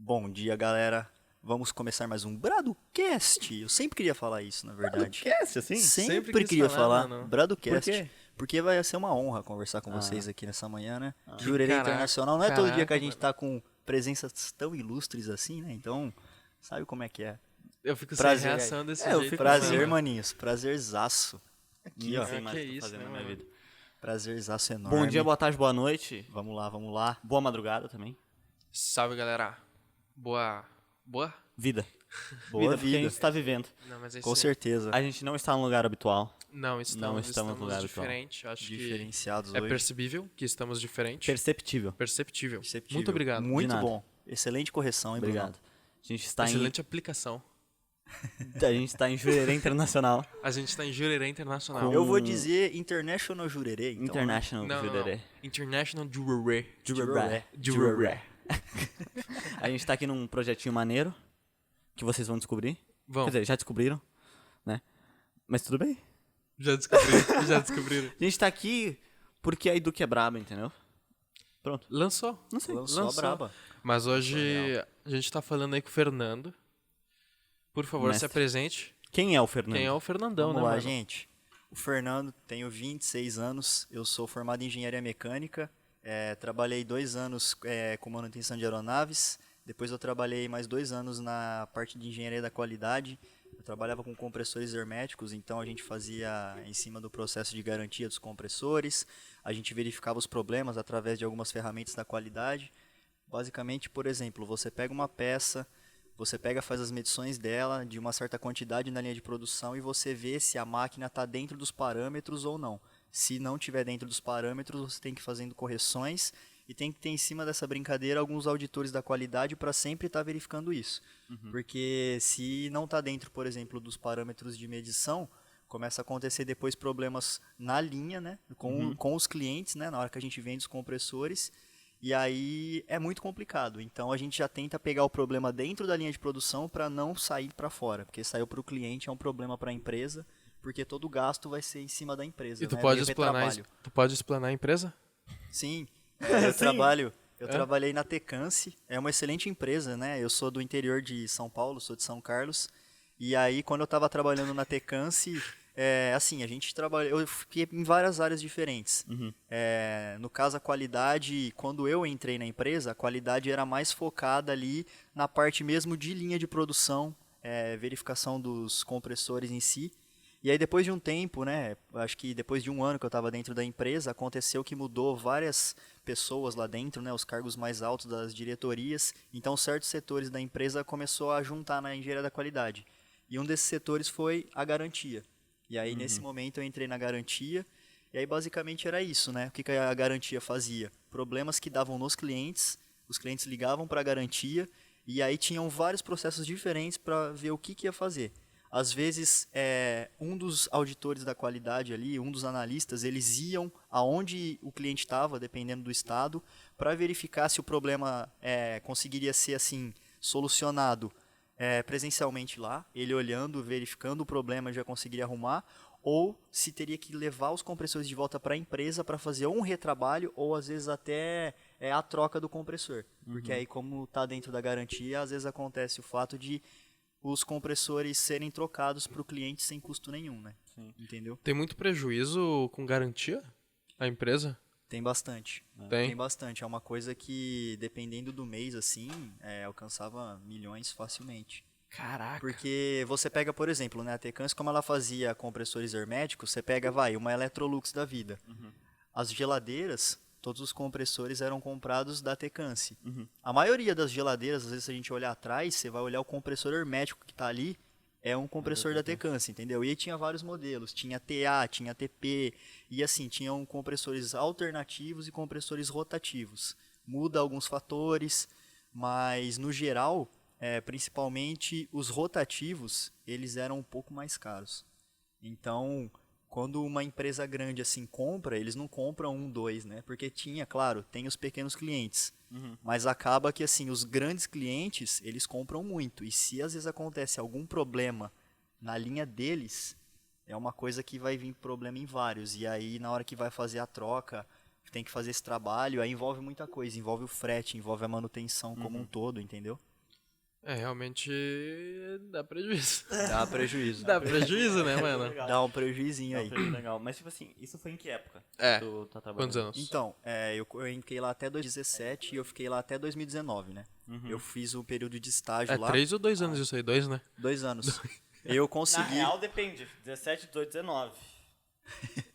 Bom dia, galera. Vamos começar mais um Bradocast. Eu sempre queria falar isso, na verdade. Bradocast, assim? Sempre quis queria falar, falar mano. Bradocast. Por quê? Porque vai ser uma honra conversar com vocês aqui nessa manhã, né? Jurerê Caraca, Internacional. Não é todo dia que a gente mano. tá com presenças tão ilustres assim, né? Então, sabe como é que é. Eu fico Prazer, sem reação desse eu jeito. fico Prazer, mano. maninhos. Prazerzaço. Aqui, ó. Não sei Ah, mais o que que tô isso, fazendo né, na minha mano? vida. Prazerzaço enorme. Bom dia, boa tarde, boa noite. Vamos lá, vamos lá. Boa madrugada também. Salve, galera. Boa. Vida. Boa Vida, porque a vida. gente está vivendo. Não, mas é Com isso aí. certeza. A gente não está no lugar habitual. Não, Não estamos estamos no lugar habitual. diferente. Acho Diferenciados que é hoje. percebível que estamos diferentes. Perceptível. Perceptível. Perceptível. Muito obrigado. Muito De nada. bom. Excelente correção, hein, Bruno? Obrigado. A gente está Excelente aplicação. em Jurerê Internacional. A gente está em Jurerê Internacional. Eu vou dizer International Jurerê, então. International Não. Jurerê. International Jurerê. Jurerê. Jurerê. A gente tá aqui num projetinho maneiro que vocês vão descobrir. Vão. Quer dizer, já descobriram, né? Mas tudo bem. Já descobriram. Já descobriram. A gente tá aqui porque a Edu é braba, entendeu? Pronto. Lançou. Não sei. Lançou a braba. Mas hoje a gente tá falando aí com o Fernando. Por favor, Mestre. se apresente. Quem é o Fernando? Quem é o Fernandão, Vamos né, lá, mano? gente. O Fernando, tenho 26 anos, eu sou formado em engenharia mecânica, trabalhei 2 anos com manutenção de aeronaves, depois eu trabalhei mais 2 anos na parte de engenharia da qualidade, eu trabalhava com compressores herméticos, então a gente fazia em cima do processo de garantia dos compressores, a gente verificava os problemas através de algumas ferramentas da qualidade. Basicamente, por exemplo, você pega uma peça, faz as medições dela de uma certa quantidade na linha de produção e você vê se a máquina está dentro dos parâmetros ou não. Se não estiver dentro dos parâmetros, você tem que ir fazendo correções e tem que ter em cima dessa brincadeira alguns auditores da qualidade para sempre estar verificando isso. Porque se não está dentro, por exemplo, dos parâmetros de medição, começa a acontecer depois problemas na linha, né, com os clientes, né, na hora que a gente vende os compressores. E aí é muito complicado. Então a gente já tenta pegar o problema dentro da linha de produção para não sair para fora. Porque saiu para o cliente é um problema para a empresa, porque todo o gasto vai ser em cima da empresa. E tu né? pode Meio explanar, retrabalho. a empresa? Sim, Sim. eu trabalhei na Tecance, é uma excelente empresa, né? Eu sou do interior de São Paulo, sou de São Carlos. E aí quando eu estava trabalhando na Tecance, assim, a gente trabalhou, eu fiquei em várias áreas diferentes. No caso, a qualidade, quando eu entrei na empresa, a qualidade era mais focada ali na parte mesmo de linha de produção, verificação dos compressores em si. E aí depois de um tempo, né, acho que depois de um ano que eu estava dentro da empresa, aconteceu que mudou várias pessoas lá dentro, né, os cargos mais altos das diretorias. Então certos setores da empresa começou a juntar na engenharia da qualidade. E um desses setores foi a garantia. E aí, nesse momento, eu entrei na garantia, e aí, basicamente, era isso, né? O que a garantia fazia? Problemas que davam nos clientes, os clientes ligavam para a garantia, e aí tinham vários processos diferentes para ver o que ia fazer. Às vezes, um dos auditores da qualidade ali, um dos analistas, eles iam aonde o cliente estava, dependendo do estado, para verificar se o problema conseguiria ser, assim, solucionado presencialmente lá, ele olhando, verificando o problema, já conseguiria arrumar, ou se teria que levar os compressores de volta para a empresa para fazer um retrabalho, ou às vezes até a troca do compressor. Porque aí, como está dentro da garantia, às vezes acontece o fato de os compressores serem trocados para o cliente sem custo nenhum, né? Sim. Entendeu? Tem muito prejuízo com garantia? A empresa? Tem bastante. Tem. Bastante. É uma coisa que, dependendo do mês, assim, alcançava milhões facilmente. Caraca. Porque você pega, por exemplo, né, a Tecance, como ela fazia compressores herméticos, você pega, uma Electrolux da vida. As geladeiras, todos os compressores eram comprados da Tecance. A maioria das geladeiras, às vezes, se a gente olhar atrás, você vai olhar o compressor hermético que está ali, é um compressor da Tecance, entendeu? E aí tinha vários modelos, tinha TA, tinha TP, e assim, tinham compressores alternativos e compressores rotativos. Muda alguns fatores, mas no geral, principalmente os rotativos, eles eram um pouco mais caros. Então, quando uma empresa grande assim compra, eles não compram um, dois, né? Porque tem os pequenos clientes. Mas acaba que assim, os grandes clientes, eles compram muito. E se às vezes acontece algum problema na linha deles, é uma coisa que vai vir problema em vários. E aí, na hora que vai fazer a troca, tem que fazer esse trabalho, aí envolve muita coisa. Envolve o frete, envolve a manutenção como um todo, entendeu? Realmente dá prejuízo. Dá prejuízo. Dá prejuízo, né, mano? Legal. Dá um prejuizinho aí. Legal. Mas, tipo assim, isso foi em que época? Tu tá trabalhando? Quantos anos? Então, eu fiquei lá até 2017 e eu fiquei lá até 2019, né? Eu fiz o período de estágio lá. 3 ou 2 anos isso aí? 2, né? 2 anos. Eu Na consegui... real, depende. 17, 18, 19.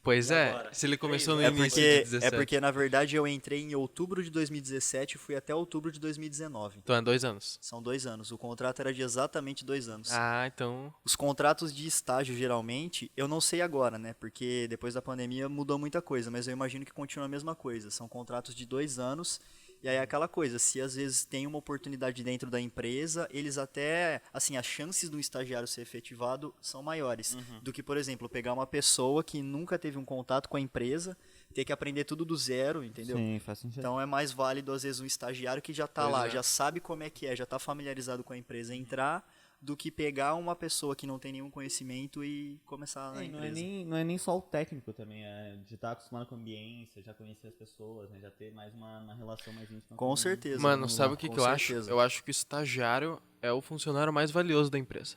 Pois E é, agora? se ele começou no É início porque, de 17. porque, na verdade, eu entrei em outubro de 2017 e fui até outubro de 2019. Então é 2 anos. São 2 anos. O contrato era de exatamente 2 anos. Ah, então... Os contratos de estágio, geralmente, eu não sei agora, né? Porque depois da pandemia mudou muita coisa, mas eu imagino que continua a mesma coisa. São contratos de 2 anos. E aí é aquela coisa, se às vezes tem uma oportunidade dentro da empresa, eles até, assim, as chances do estagiário ser efetivado são maiores do que, por exemplo, pegar uma pessoa que nunca teve um contato com a empresa, ter que aprender tudo do zero, entendeu? Sim, faz sentido. Então é mais válido, às vezes, um estagiário que já está Pois lá, é. já sabe como é que é, já está familiarizado com a empresa entrar, do que pegar uma pessoa que não tem nenhum conhecimento e começar na Não empresa. não é nem só o técnico também, é de estar acostumado com a ambiência, já conhecer as pessoas, né? Já ter mais uma relação mais íntima. Com certeza. Mano, Vamos sabe lá, o que com eu acho? certeza. Eu acho que o estagiário é o funcionário mais valioso da empresa.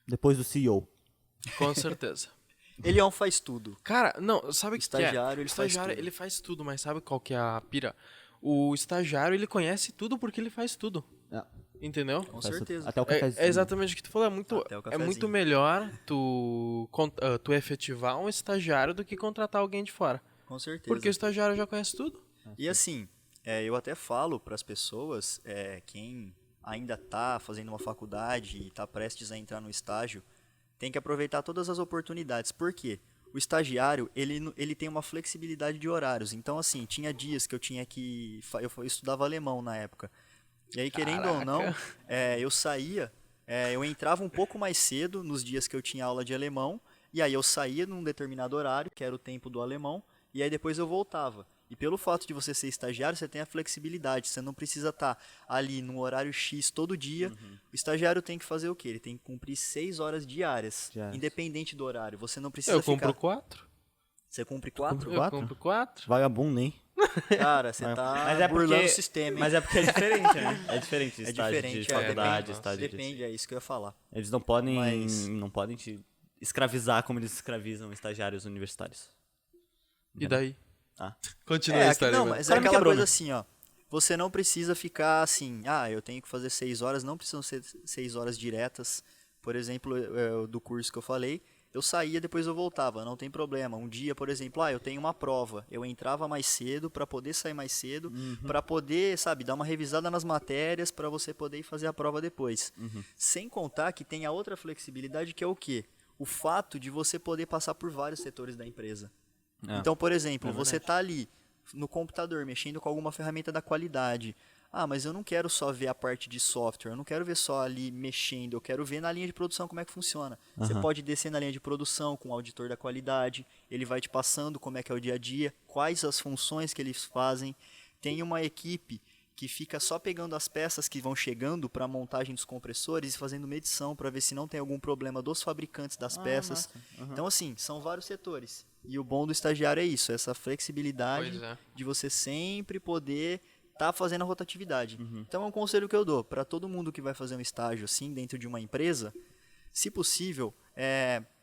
Depois do CEO. Com certeza. Ele é um faz-tudo. Cara, não, sabe o que Estagiário, é? ele faz tudo. Ele faz tudo, mas sabe qual que é a pira? O estagiário, ele conhece tudo porque ele faz tudo. Entendeu? Com certeza. Até o É, cafezinho. é exatamente o que tu falou. Até o É cafezinho. muito melhor tu efetivar um estagiário do que contratar alguém de fora. Com certeza. Porque o estagiário já conhece tudo. E assim, eu até falo para as pessoas, quem ainda está fazendo uma faculdade e está prestes a entrar no estágio, tem que aproveitar todas as oportunidades. Por quê? O estagiário, ele tem uma flexibilidade de horários. Então, assim, tinha dias que eu tinha que... Eu estudava alemão na época. E aí, querendo ou não, eu saía, eu entrava um pouco mais cedo nos dias que eu tinha aula de alemão, e aí eu saía num determinado horário, que era o tempo do alemão, e aí depois eu voltava. E pelo fato de você ser estagiário, você tem a flexibilidade, você não precisa estar ali no horário X todo dia. O estagiário tem que fazer o quê? Ele tem que cumprir 6 horas diárias, independente do horário. Você não precisa Eu ficar... compro 4. Você cumpre 4? Eu compro 4. Vagabundo, hein? Cara, você tá Mas é burlando porque- o sistema, hein? Mas é porque é diferente, né? É diferente É estágio diferente, de faculdade, depende, estágio de... depende, é isso que eu ia falar. Eles não podem, Mas- não podem te escravizar como eles escravizam estagiários universitários. E daí? Ah. Continua a história. não, mano. mas O cara é me aquela quebrou, coisa né? assim, ó. Você não precisa ficar assim, eu tenho que fazer 6 horas, não precisam ser 6 horas diretas. Por exemplo, do curso que eu falei, eu saía, depois eu voltava, não tem problema. Um dia, por exemplo, eu tenho uma prova, eu entrava mais cedo para poder sair mais cedo, para poder, sabe, dar uma revisada nas matérias para você poder ir fazer a prova depois. Sem contar que tem a outra flexibilidade que é o quê? O fato de você poder passar por vários setores da empresa. Então, por exemplo, você está ali no computador mexendo com alguma ferramenta da qualidade. Mas eu não quero só ver a parte de software, eu não quero ver só ali mexendo, eu quero ver na linha de produção como é que funciona. Você pode descer na linha de produção com o auditor da qualidade, ele vai te passando como é que é o dia a dia, quais as funções que eles fazem. Tem uma equipe que fica só pegando as peças que vão chegando para a montagem dos compressores e fazendo medição para ver se não tem algum problema dos fabricantes das peças. Então, assim, são vários setores. E o bom do estagiário é isso, essa flexibilidade Pois é. de você sempre poder estar fazendo a rotatividade. Então, é um conselho que eu dou para todo mundo que vai fazer um estágio assim dentro de uma empresa, se possível,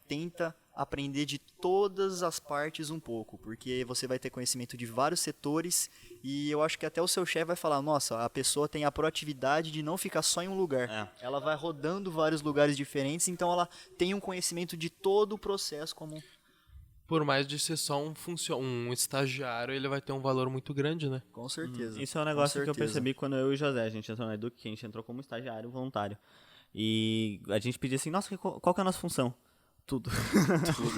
tenta aprender de todas as partes um pouco, porque você vai ter conhecimento de vários setores e eu acho que até o seu chefe vai falar, nossa, a pessoa tem a proatividade de não ficar só em um lugar. Ela vai rodando vários lugares diferentes, então ela tem um conhecimento de todo o processo como... Por mais de ser só um estagiário, ele vai ter um valor muito grande, né? Com certeza. Isso é um negócio que eu percebi quando eu e o José, a gente entrou na Educ, que a gente entrou como estagiário voluntário. E a gente pedia assim, nossa, qual que é a nossa função? Tudo.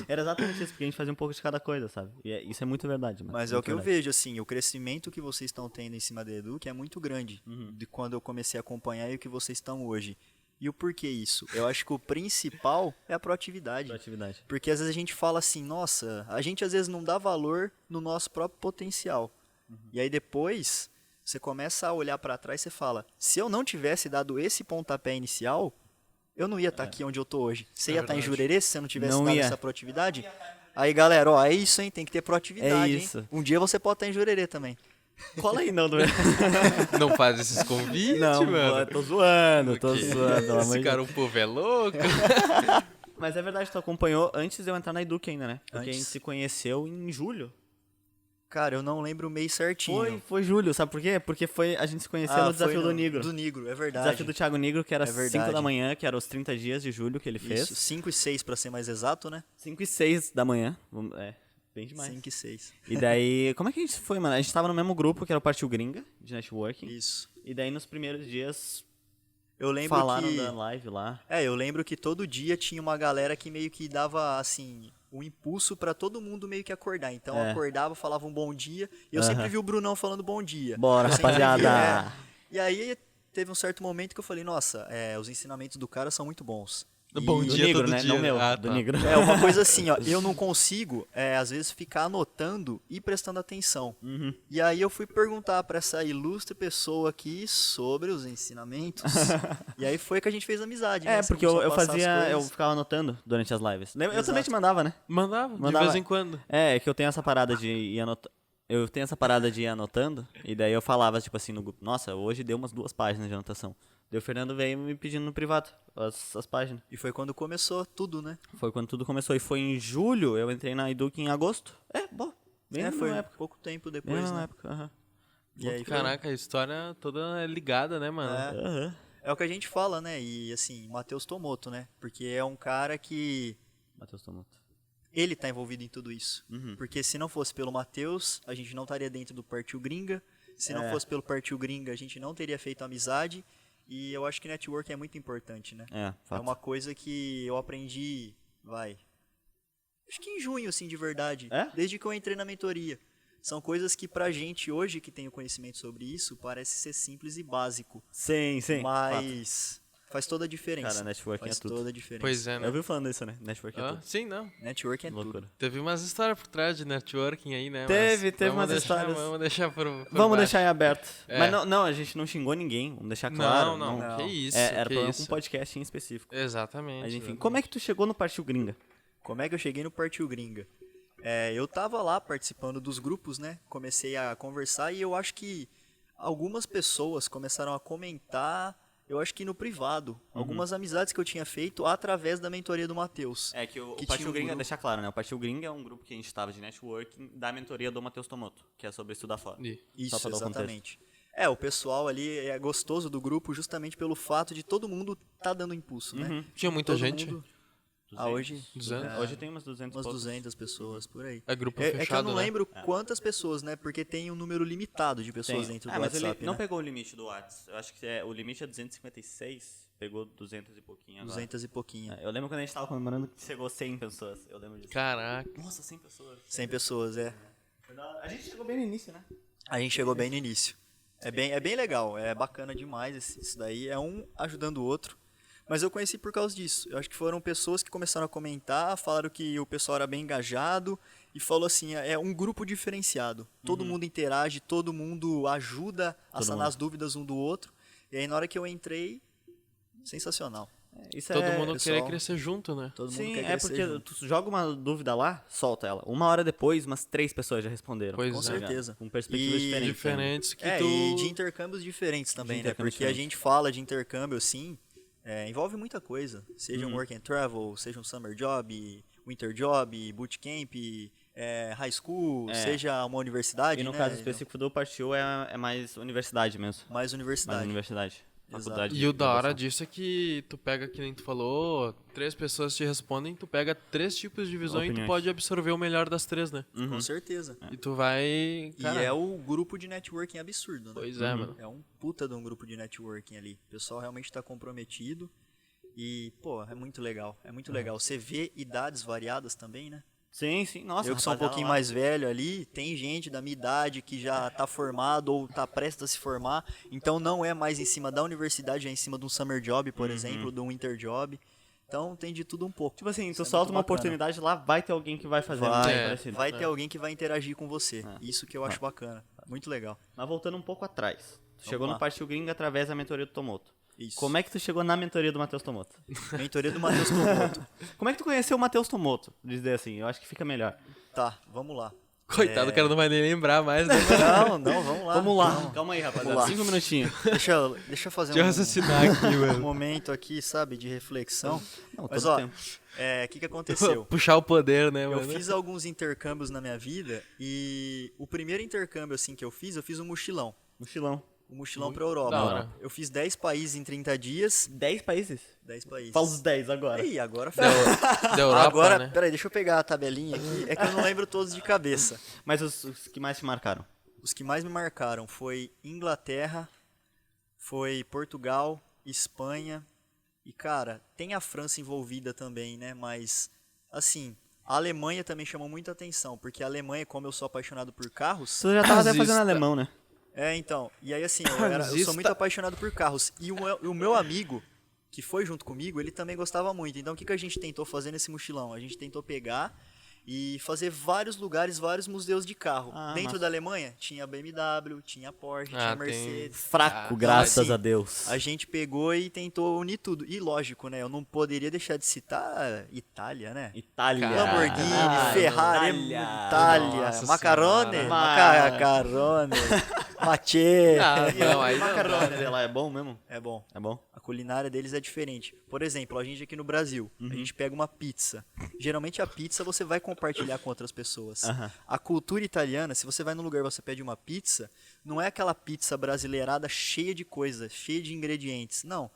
Era exatamente isso, porque a gente fazia um pouco de cada coisa, sabe? E isso é muito verdade. Mas é o que eu vejo, assim, o crescimento que vocês estão tendo em cima da Educ é muito grande, de quando eu comecei a acompanhar e o que vocês estão hoje. E o porquê isso? Eu acho que o principal é a proatividade. Porque às vezes a gente fala assim, nossa, a gente às vezes não dá valor no nosso próprio potencial. E aí depois você começa a olhar para trás e você fala, se eu não tivesse dado esse pontapé inicial, eu não ia estar aqui onde eu tô hoje. Você ia estar em Jurerê se você não tivesse dado essa proatividade? Aí galera, é isso, hein? Tem que ter proatividade, É isso. hein? Um dia você pode estar em Jurerê também. Cola aí, não. Não faz esses convites, Não, mano. tô zoando, pelo amor Esse de cara, o povo é louco. Mas é verdade, tu acompanhou antes de eu entrar na Eduque ainda, né? Porque a gente Antes. se conheceu em julho. Cara, eu não lembro o mês certinho. Foi julho, sabe por quê? Porque a gente se conheceu no foi desafio do Nigro. Do Nigro, é verdade. Desafio do Thiago Nigro, que era É 5 verdade. da manhã, que era os 30 dias de julho que ele fez. Isso, 5 e 6 pra ser mais exato, né? 5 e 6 da manhã. Bem demais. 5 e 6. E daí, como é que a gente foi, mano? A gente tava no mesmo grupo, que era o Partiu Gringa, de networking. Isso. E daí, nos primeiros dias, Eu lembro falaram que... da live lá. eu lembro que todo dia tinha uma galera que meio que dava, assim, um impulso pra todo mundo meio que acordar. Então eu acordava, falava um bom dia, e eu sempre vi o Brunão falando bom dia. Bora, Eu sempre rapaziada! E aí teve um certo momento que eu falei, nossa, os ensinamentos do cara são muito bons. Bom Do dia Nigro, todo né? dia. Não meu, Ah, do tá. Nigro. É uma coisa assim, ó, eu não consigo, às vezes, ficar anotando e prestando atenção. Uhum. E aí eu fui perguntar pra essa ilustre pessoa aqui sobre os ensinamentos. E aí foi que a gente fez amizade, né? Você Porque eu começou a passar as eu coisas. ficava anotando durante as lives. Eu Exato. também te mandava, né? Mandava, Mandava. de vez em quando. É que eu tenho essa parada de ir anotando. Eu tenho essa parada de ir anotando, e daí eu falava, tipo assim, no grupo, nossa, hoje deu umas 2 páginas de anotação. Daí o Fernando veio me pedindo no privado as páginas. E foi quando começou tudo, né? Foi quando tudo começou. E foi em julho, eu entrei na Eduque em agosto. Bem na Foi mesma época. pouco tempo Bem depois, na mesma né? época, aham. E aí foi- Caraca, a história toda é ligada, né, mano? Aham. é o que a gente fala, né? E assim, Matheus Tomoto, né? Porque é um cara que Matheus Tomoto. ele tá envolvido em tudo isso. Uhum. Porque se não fosse pelo Matheus, a gente não estaria dentro do Partiu Gringa. Se não fosse pelo Partiu Gringa, a gente não teria feito amizade. E eu acho que network é muito importante, né? É, É fato. uma coisa que eu aprendi, acho que em junho, assim, de verdade. É? Desde que eu entrei na mentoria. São coisas que pra gente hoje, que tem o conhecimento sobre isso, parece ser simples e básico. Sim. Fato. Mas faz toda a diferença. Cara, networking faz é tudo. toda a diferença. Pois é, né? Eu vi falando isso, né? Network é Ah, tudo. sim, não. Network é tudo. Loucura. Teve umas histórias por trás de networking aí, né? Teve Vamos umas deixar- histórias. Vamos deixar por Vamos baixo. deixar em aberto. É. Mas não, a gente não xingou ninguém, vamos deixar claro. Não, não. que isso, Era que problema isso. com um podcast em específico. Exatamente. Mas enfim, exatamente. como é que tu chegou no Partiu Gringa? Como é que eu cheguei no Partiu Gringa? Eu tava lá participando dos grupos, né? Comecei a conversar e eu acho que algumas pessoas começaram a comentar, eu acho que no privado, algumas amizades que eu tinha feito através da mentoria do Matheus. É que o Que Partiu tinha um Gringa, grupo. deixar claro, né? O Partiu Gringa é um grupo que a gente estava de networking da mentoria do Matheus Tomoto, que é sobre estudar fora. Isso, Só pra dar o contexto. exatamente. O pessoal ali é gostoso do grupo justamente pelo fato de todo mundo tá dando impulso, né? Tinha muita Todo gente? mundo- hoje 200? Hoje tem umas 200 umas e poucos. 200 pessoas por aí. É grupo É que eu fechado, não né? lembro quantas pessoas, né? Porque tem um número limitado de pessoas Tem. dentro do Mas ele WhatsApp, não né? pegou o limite do WhatsApp. Eu acho que o limite é 256, pegou 200 e pouquinho agora. 200 e pouquinho. Eu lembro quando a gente tava comemorando que chegou 100 pessoas. Eu lembro disso. Caraca. Nossa, 100 pessoas. 100 pessoas, A gente chegou bem no início, né? A gente chegou bem no início. É bem legal, é bacana demais isso daí. É um ajudando o outro. Mas eu conheci por causa disso. Eu acho que foram pessoas que começaram a comentar, falaram que o pessoal era bem engajado e falou assim, é um grupo diferenciado. Todo mundo interage, todo mundo ajuda a sanar as dúvidas um do outro. E aí na hora que eu entrei, sensacional. Isso Todo é... mundo pessoal. querer crescer junto, né? Todo mundo Sim, quer é crescer porque junto. tu joga uma dúvida lá, solta ela. Uma hora depois, umas 3 pessoas já responderam. Pois Com é. certeza. Com perspectivas E diferentes. Diferentes que tu... E de intercâmbios diferentes também, né? intercâmbios Porque a diferentes. gente fala de intercâmbio, sim, envolve muita coisa. Seja um work and travel, seja um summer job, winter job, bootcamp, high school, seja uma universidade, E no né? caso específico do Partiu é mais universidade mesmo. Mais Mais universidade. universidade. Exato. Faculdade. E o de da hora graduação. disso é que tu pega, que nem tu falou, 3 pessoas te respondem, tu pega 3 tipos de visão e tu Opiniões. pode absorver o melhor das 3, né? Com certeza. E tu vai... Cara, E é o grupo de networking absurdo, né? Pois é, mano. É um puta de um grupo de networking ali. O pessoal realmente está comprometido e, pô, é muito legal. É muito legal. Você vê idades variadas também, né? Sim. Nossa, Eu que sou um rapaziada pouquinho lá. mais velho ali, tem gente da minha idade que já tá formado ou tá prestes a se formar, então não é mais em cima da universidade, é em cima de um summer job, por exemplo, de um winter job. Então tem de tudo um pouco. Tipo assim, Isso tu é solta muito uma bacana. oportunidade lá, vai ter alguém que vai fazer. Vai, muito É. parecido. vai ter alguém que vai interagir com você. É. Isso que eu acho bacana. Muito legal. Mas voltando um pouco atrás. Tu chegou lá. no Partiu Gringa através da mentoria do Tomoto. Isso. Como é que tu chegou na mentoria do Matheus Tomoto? Mentoria do Matheus Tomoto. Como é que tu conheceu o Matheus Tomoto? Dizer assim, eu acho que fica melhor. Tá, vamos lá. Coitado, o cara não vai nem lembrar mais, né? Não, vamos lá. Vamos lá. Não. Calma aí, rapaziada. Vamos lá. 5 minutinhos. Deixa eu fazer Deixa eu raciocinar aqui, um mano. momento aqui, sabe, de reflexão. Não, Mas, todo ó, tempo. o que aconteceu? Puxar o poder, né, Eu mano? fiz alguns intercâmbios na minha vida e o primeiro intercâmbio, assim, que eu fiz um mochilão. Mochilão. Um mochilão pra Da Europa. hora. Eu fiz 10 países em 30 dias. 10 países? 10 países. Fala os 10 agora. Ei, agora Da Europa, Agora, né? peraí, deixa eu pegar a tabelinha aqui. É que eu não lembro todos de cabeça. Mas os que mais te marcaram? Os que mais me marcaram foi Inglaterra, foi Portugal, Espanha e, cara, tem a França envolvida também, né? Mas, assim, a Alemanha também chamou muita atenção, porque a Alemanha, como eu sou apaixonado por carros... Você já tava até Nazista. fazendo alemão, né? então, e aí assim, eu sou muito apaixonado por carros. E o meu amigo, que foi junto comigo, ele também gostava muito. Então o que a gente tentou fazer nesse mochilão? A gente tentou pegar e fazer vários lugares, vários museus de carro. Dentro massa. da Alemanha, tinha BMW, tinha Porsche, tinha Mercedes. Fraco, Ah, graças assim, a Deus. A gente pegou e tentou unir tudo. E lógico, né? Eu não poderia deixar de citar Itália, né? Itália. Lamborghini, Ah, Ferrari, Itália, Nossa Macarone, senhora. Macarone, Mathieu. Ah, não, aí não Macarrone dá, de lá é bom mesmo? É bom. É bom? A culinária deles é diferente. Por exemplo, a gente aqui no Brasil, a gente pega uma pizza. Geralmente a pizza você vai compartilhar com outras pessoas. A cultura italiana, se você vai num lugar e você pede uma pizza, não é aquela pizza brasileirada cheia de coisas, cheia de ingredientes. Não.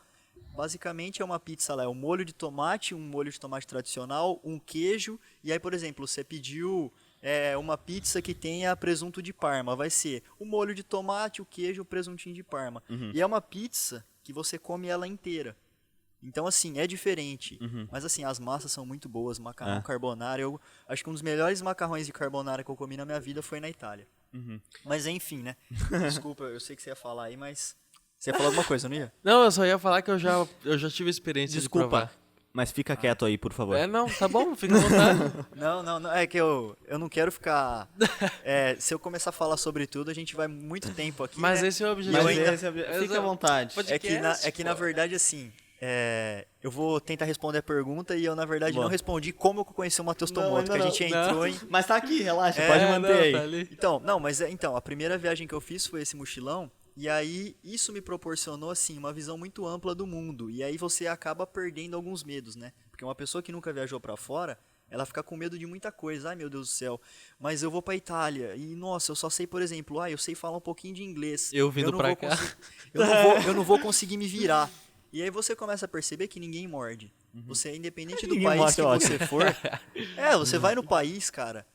Basicamente é uma pizza lá, é um molho de tomate, um molho de tomate tradicional, um queijo, e aí, por exemplo, você pediu uma pizza que tenha presunto de Parma, vai ser o molho de tomate, o queijo, o presuntinho de Parma. E é uma pizza que você come ela inteira. Então, assim, é diferente. Mas, assim, as massas são muito boas. Macarrão carbonara. Eu acho que um dos melhores macarrões de carbonara que eu comi na minha vida foi na Itália. Mas, enfim, né? Desculpa, eu sei que você ia falar aí, mas... Você ia falar alguma coisa, não ia? Não, eu só ia falar que eu já tive experiência de Desculpa, provar. mas fica quieto aí, por favor. Não, tá bom, fica à vontade. Não. É que eu não quero ficar... se eu começar a falar sobre tudo, a gente vai muito tempo aqui, Mas né? esse é o objetivo. eu Mas ainda- fica à vontade. Pode- É que na verdade, assim... eu vou tentar responder a pergunta e eu, na verdade, Boa. não respondi como eu conheci o Matheus Não, Tomoto, que ainda a gente não. entrou em... Mas tá aqui, relaxa, É, pode não, manter aí. tá ali. Então, a primeira viagem que eu fiz foi esse mochilão, e aí isso me proporcionou, assim, uma visão muito ampla do mundo, e aí você acaba perdendo alguns medos, né? Porque uma pessoa que nunca viajou pra fora, ela fica com medo de muita coisa. Ai, meu Deus do céu, mas eu vou pra Itália, e nossa, eu só sei, por exemplo, eu sei falar um pouquinho de inglês. Eu vindo não pra vou cá. eu não vou conseguir me virar. E aí você começa a perceber que ninguém morde. Você, independente do Ninguém país morde, que ótimo. você for, você vai no país, cara,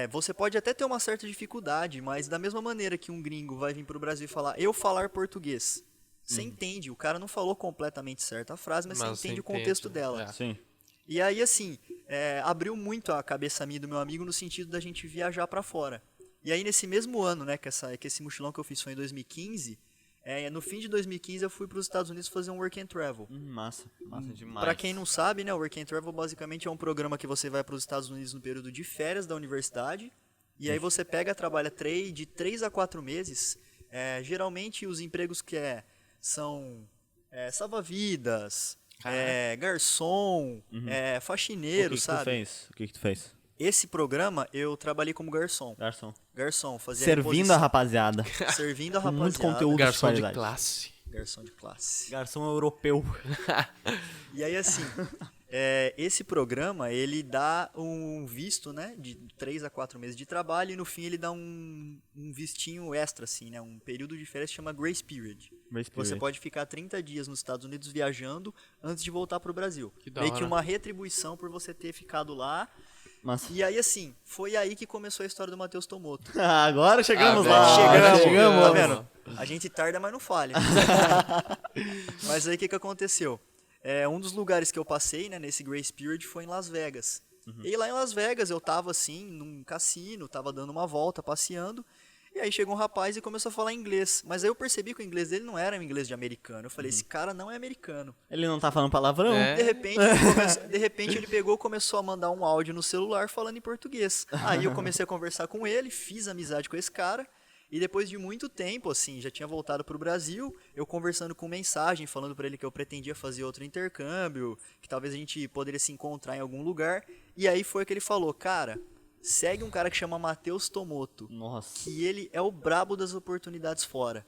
você pode até ter uma certa dificuldade, mas da mesma maneira que um gringo vai vir pro Brasil e falar, eu falar português, você entende, o cara não falou completamente certo a frase, mas você entende o contexto dela. É. Sim. E aí, assim, abriu muito a cabeça minha e do meu amigo no sentido da gente viajar pra fora. E aí, nesse mesmo ano, né, que esse mochilão que eu fiz foi em 2015, no fim de 2015 eu fui para os Estados Unidos fazer um Work and Travel. Massa demais. Pra quem não sabe, né, o Work and Travel basicamente é um programa que você vai para os Estados Unidos no período de férias da universidade, e aí você trabalha de 3 a 4 meses. Geralmente os empregos que são salva-vidas, garçom, faxineiro, O sabe? que tu fez? Esse programa eu trabalhei como garçom. Garçom. Fazia Servindo a rapaziada. servindo a rapaziada. Muito conteúdo. Garçom de qualidade. classe. Garçom de classe. Garçom europeu. E aí, assim, esse programa, ele dá um visto, né, de 3 a 4 meses de trabalho, e no fim ele dá um vistinho extra, assim, né, um período de férias que chama Grace Period. Você pode ficar 30 dias nos Estados Unidos viajando antes de voltar pro Brasil. Que da Meio que hora. uma retribuição por você ter ficado lá. Massa. E aí, assim, foi aí que começou a história do Matheus Tomoto. Agora chegamos Ah, lá. chegamos. Tá vendo? A gente tarda, mas não falha. Mas aí o que aconteceu? Um dos lugares que eu passei, né, nesse Grace Period foi em Las Vegas. E lá em Las Vegas eu tava assim, num cassino, tava dando uma volta, passeando. E aí chegou um rapaz e começou a falar inglês. Mas aí eu percebi que o inglês dele não era um inglês de americano. Eu falei, esse cara não é americano. Ele não tá falando palavrão? De repente ele pegou e começou a mandar um áudio no celular falando em português. Aí eu comecei a conversar com ele, fiz amizade com esse cara. E depois de muito tempo, assim, já tinha voltado pro Brasil, eu conversando com mensagem, falando pra ele que eu pretendia fazer outro intercâmbio, que talvez a gente poderia se encontrar em algum lugar. E aí foi que ele falou, cara, segue um cara que chama Matheus Tomoto, Nossa. que ele é o brabo das oportunidades fora.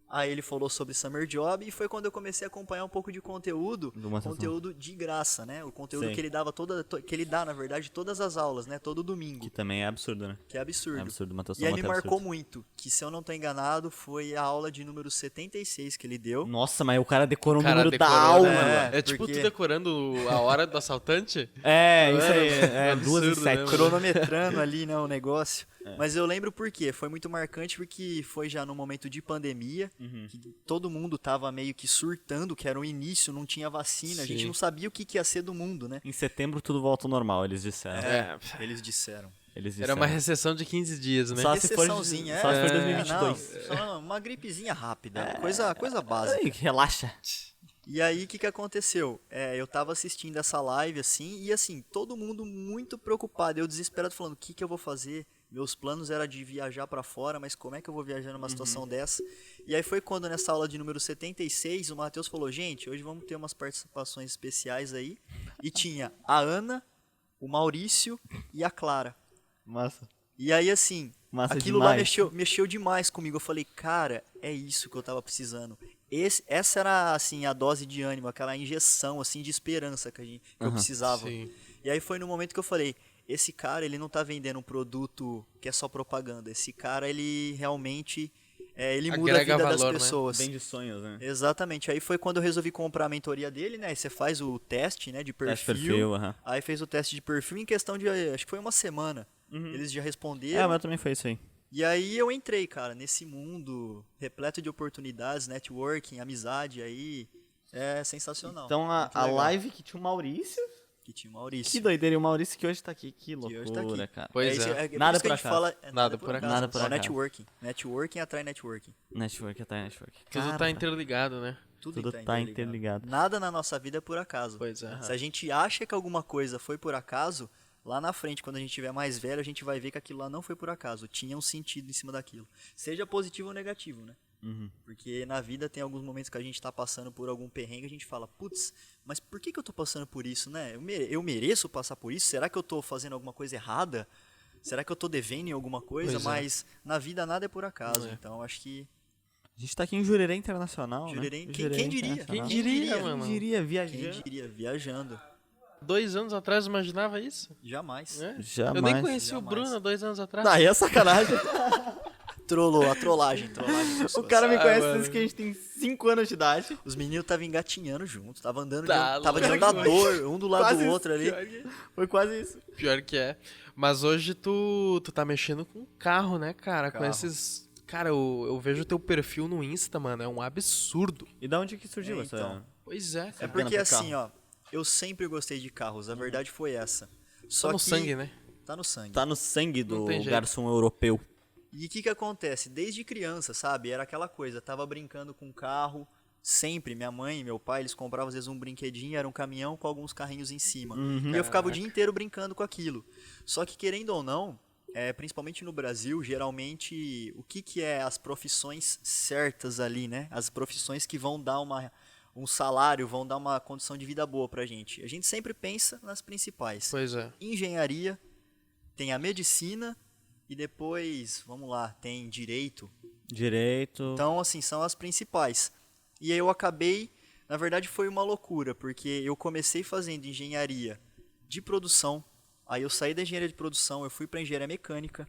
Aí ele falou sobre Summer Job e foi quando eu comecei a acompanhar um pouco de conteúdo, conteúdo de graça, né? O conteúdo Sim. que ele dava que ele dá, na verdade, todas as aulas, né? Todo domingo. Que também é absurdo, né? Que é absurdo. É absurdo, Matheus E aí Tomoto me é marcou absurdo. muito, que se eu não tô enganado, foi a aula de número 76 que ele deu. Nossa, mas o cara decorou o Cara, número da decorou, aula, né? mano. É tipo porque- tu decorando a hora do assaltante? É, isso aí. É Absurdo, 2 e 7. né, mano? Cronometrando ali, né, o negócio. Mas eu lembro por quê. Foi muito marcante porque foi já no momento de pandemia, que todo mundo tava meio que surtando, que era o início, não tinha vacina, a gente Sim. não sabia o que ia ser do mundo, né? Em setembro tudo volta ao normal, eles disseram. É. Eles disseram. Eles Era disseram. uma recessão de 15 dias, né? Só se for Recessãozinha, só se for é, 2022. não, só uma gripezinha rápida, coisa básica. Ai, relaxa. E aí, o que aconteceu? Eu tava assistindo essa live, assim, e assim, todo mundo muito preocupado, eu desesperado falando, o que eu vou fazer? Meus planos era de viajar pra fora, mas como é que eu vou viajar numa situação dessa? E aí foi quando, nessa aula de número 76, o Matheus falou, gente, hoje vamos ter umas participações especiais aí, e tinha a Ana, o Maurício e a Clara. Massa. E aí, assim, Massa aquilo lá demais. mexeu demais comigo. Eu falei, cara, é isso que eu tava precisando. Essa era, assim, a dose de ânimo, aquela injeção, assim, de esperança que eu precisava. Sim. E aí foi no momento que eu falei, esse cara, ele não tá vendendo um produto que é só propaganda. Esse cara, ele realmente, ele muda a Agrega vida valor, né? das pessoas. Vem de sonhos, né? Exatamente. Aí foi quando eu resolvi comprar a mentoria dele, né? Aí você faz o teste, né, de Teste perfil. perfil, aham. Aí fez o teste de perfil em questão de, acho que foi uma semana. Eles já responderam. É, o meu também foi isso aí. E aí eu entrei, cara, nesse mundo repleto de oportunidades, networking, amizade aí. É sensacional. Então a, Muito a legal. live que tinha o Maurício. Que tinha o Maurício. Que doideira, e o Maurício que hoje tá aqui. Que hoje loucura, tá aqui. cara. Pois isso, é. por Nada isso que por a gente acaso. fala. Nada por acaso. Nada por Só acaso. networking. Networking atrai networking. Network até network. Tudo Cara, tá interligado, né? Tudo tá interligado. Nada na nossa vida é por acaso. Pois é. Se a gente acha que alguma coisa foi por acaso, lá na frente, quando a gente tiver mais velho, a gente vai ver que aquilo lá não foi por acaso. Tinha um sentido em cima daquilo. Seja positivo ou negativo, né? Porque na vida tem alguns momentos que a gente tá passando por algum perrengue, a gente fala, putz, mas por que eu tô passando por isso, né? Eu mereço passar por isso? Será que eu tô fazendo alguma coisa errada? Será que eu tô devendo em alguma coisa? Pois é. Mas na vida nada é por acaso. Não é. Então acho que A gente tá aqui em Jurerê Internacional, Jurerê- né? quem diria? Internacional. Quem diria, mano? Quem diria, viajando. quem diria, viajando. 2 anos atrás eu imaginava isso? Jamais. É? Jamais. Eu nem conheci o Jamais. Bruno há 2 anos atrás. Aí é sacanagem. Trollou, a trollagem. O cara me Ah, conhece mano. desde que a gente tem 5 anos de idade. Os meninos estavam engatinhando juntos, tava andando, Tá tava de louco, andador, um do lado Quase do isso, outro ali. Pior que- Foi quase isso. Pior que é. Mas hoje tu tá mexendo com carro, né, cara? Com Carro. esses... Cara, eu vejo teu perfil no Insta, mano. É um absurdo. E da onde que surgiu É, essa... então. Pois é, É cara. porque por assim, ó, eu sempre gostei de carros, a verdade foi essa. Só Tá no que sangue, né? Tá no sangue. Tá no sangue do Não tem jeito. garçom europeu. E o que acontece? Desde criança, sabe? Era aquela coisa, tava brincando com carro, sempre. Minha mãe e meu pai, eles compravam às vezes um brinquedinho, era um caminhão com alguns carrinhos em cima. E eu ficava o dia inteiro brincando com aquilo. Só que querendo ou não, principalmente no Brasil, geralmente, o que é as profissões certas ali, né? As profissões que vão dar um salário, vão dar uma condição de vida boa pra gente. A gente sempre pensa nas principais. Pois é. Engenharia, tem a medicina e depois, vamos lá, tem direito. Direito. Então, assim, são as principais. E aí eu acabei, na verdade foi uma loucura, porque eu comecei fazendo engenharia de produção, aí eu saí da engenharia de produção, eu fui para engenharia mecânica,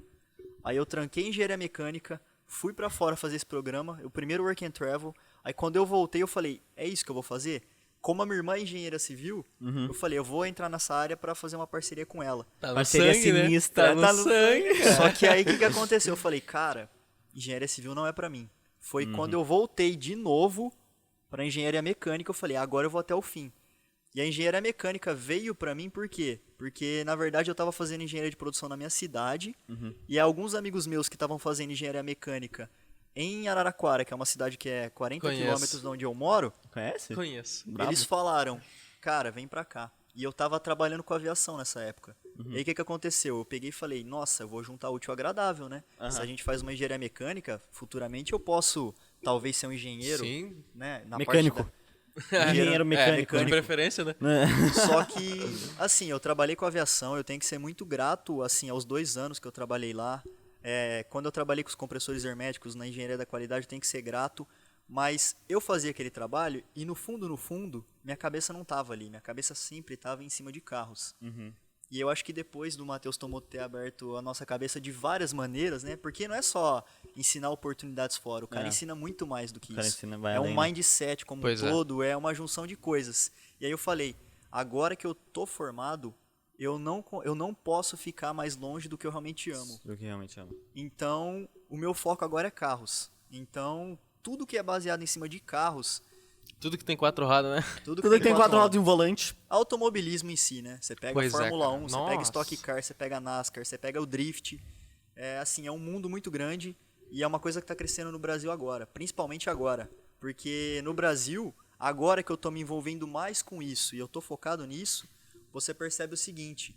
aí eu tranquei engenharia mecânica, fui para fora fazer esse programa, o primeiro work and travel, aí quando eu voltei eu falei, é isso que eu vou fazer? Como a minha irmã é engenheira civil, eu falei, eu vou entrar nessa área para fazer uma parceria com ela. Tá no Parceria sangue, né? sinistra, Tá tá no no sangue. Só que aí o que aconteceu? Eu falei, cara, engenharia civil não é pra mim. Foi quando eu voltei de novo pra engenharia mecânica, eu falei, agora eu vou até o fim. E a engenharia mecânica veio pra mim por quê? Porque, na verdade, eu tava fazendo engenharia de produção na minha cidade, e alguns amigos meus que estavam fazendo engenharia mecânica em Araraquara, que é uma cidade que é 40 Conheço. quilômetros de onde eu moro, Conhece? Conheço. Brabo. eles falaram, cara, vem pra cá. E eu tava trabalhando com aviação nessa época. E aí o que aconteceu? Eu peguei e falei, nossa, eu vou juntar útil ao agradável, né? Se a gente faz uma engenharia mecânica, futuramente eu posso talvez ser um engenheiro, Sim. né? Na Mecânico. Parte Engenheiro mecânico. De preferência, né? Só que, assim, eu trabalhei com aviação, eu tenho que ser muito grato, assim, aos 2 anos que eu trabalhei lá. Quando eu trabalhei com os compressores herméticos na engenharia da qualidade, eu tenho que ser grato. Mas eu fazia aquele trabalho e no fundo, minha cabeça não estava ali. Minha cabeça sempre estava em cima de carros. E eu acho que depois do Matheus Tomoto ter aberto a nossa cabeça de várias maneiras, né? Porque não é só ensinar oportunidades fora, o cara ensina muito mais do que isso. Ensina, vai É além, um mindset como um todo, é uma junção de coisas. E aí eu falei, agora que eu tô formado, eu não posso ficar mais longe do que eu realmente amo. Do que realmente amo. Então, o meu foco agora é carros. Então, tudo que é baseado em cima de carros... Tudo que tem 4 rodas, né? Tudo que tem 4 rodas e um volante. Automobilismo em si, né? Você pega a Fórmula 1, você pega Stock Car, você pega a NASCAR, você pega o Drift. É um mundo muito grande e é uma coisa que está crescendo no Brasil agora. Principalmente agora. Porque no Brasil, agora que eu estou me envolvendo mais com isso e eu estou focado nisso, você percebe o seguinte.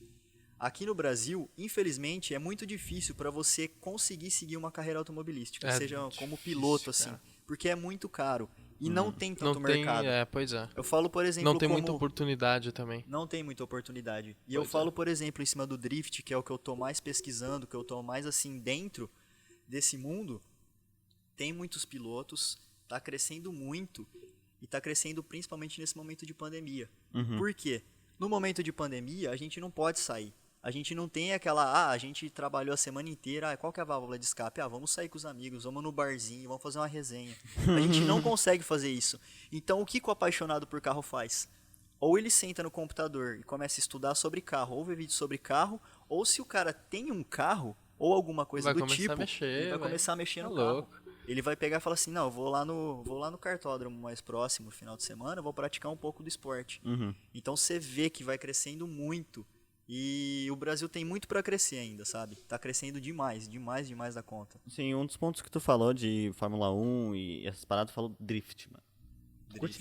Aqui no Brasil, infelizmente, é muito difícil para você conseguir seguir uma carreira automobilística. Seja como piloto, assim. Porque é muito caro. E não tem tanto mercado. Pois é. Eu falo, por exemplo... Não tem muita oportunidade também. Não tem muita oportunidade. E eu falo, por exemplo, em cima do Drift, que é o que eu tô mais pesquisando, que eu tô mais, assim, dentro desse mundo, tem muitos pilotos, tá crescendo muito, e tá crescendo principalmente nesse momento de pandemia. Por quê? No momento de pandemia, a gente não pode sair. A gente não tem aquela, a gente trabalhou a semana inteira, qual que é a válvula de escape? Vamos sair com os amigos, vamos no barzinho, vamos fazer uma resenha. A gente não consegue fazer isso. Então, o que o apaixonado por carro faz? Ou ele senta no computador e começa a estudar sobre carro, ou ver vídeo sobre carro, ou se o cara tem um carro, ou alguma coisa do tipo, ele vai começar a mexer no carro. Ele vai pegar e falar assim, não, eu vou lá no cartódromo mais próximo, no final de semana, vou praticar um pouco do esporte. Então, você vê que vai crescendo muito. E o Brasil tem muito pra crescer ainda, sabe? Tá crescendo demais da conta. Sim, um dos pontos que tu falou de Fórmula 1 e essas paradas, tu falou drift, mano.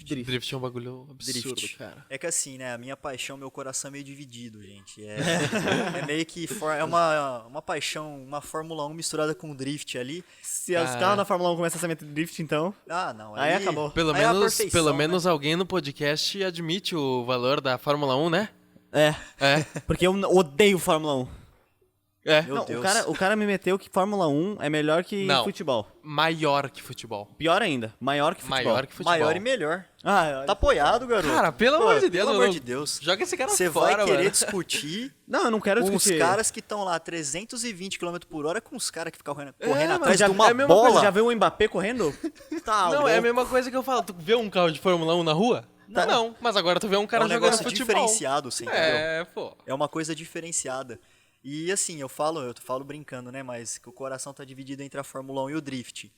Drift é um bagulho absurdo, cara. É que assim, né? A minha paixão, meu coração é meio dividido, gente. É meio que... É uma paixão, uma Fórmula 1 misturada com drift ali. Se os carros da Fórmula 1 começam a ser meter drift, então... Não. Aí acabou. Pelo menos alguém no podcast admite o valor da Fórmula 1, né? Porque eu odeio Fórmula 1. Meu Deus. O cara me meteu que Fórmula 1 é melhor que futebol. Maior que futebol. Pior ainda, maior que futebol. Maior e melhor. Tá apoiado, garoto. Cara, pelo amor de Deus. Pelo amor de Deus. Joga esse cara fora, Você vai querer discutir... Não, eu não quero discutir. Os caras que estão lá 320 km por hora com os caras que ficam correndo atrás de uma bola. bola. Já viu o Mbappé correndo? Não, é a mesma coisa que eu falo. Tu vê um carro de Fórmula 1 na rua? Não, mas agora tu vê um cara jogando futebol. É um negócio diferenciado, assim, entendeu? Pô. É uma coisa diferenciada. E assim, eu falo brincando, né? Mas que o coração tá dividido entre a Fórmula 1 e o Drift.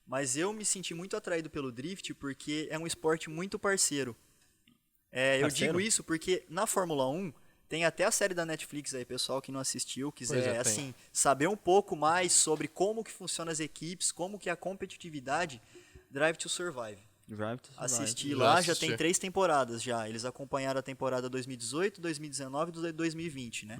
Mas eu me senti muito atraído pelo Drift porque é um esporte muito parceiro. Eu digo isso porque na Fórmula 1 tem até a série da Netflix aí, pessoal que não assistiu, quiser assim, saber um pouco mais sobre como que funcionam as equipes, como que é a competitividade, Drive to Survive. Assisti lá, já tem 3 temporadas já. Eles acompanharam a temporada 2018, 2019 e 2020, né?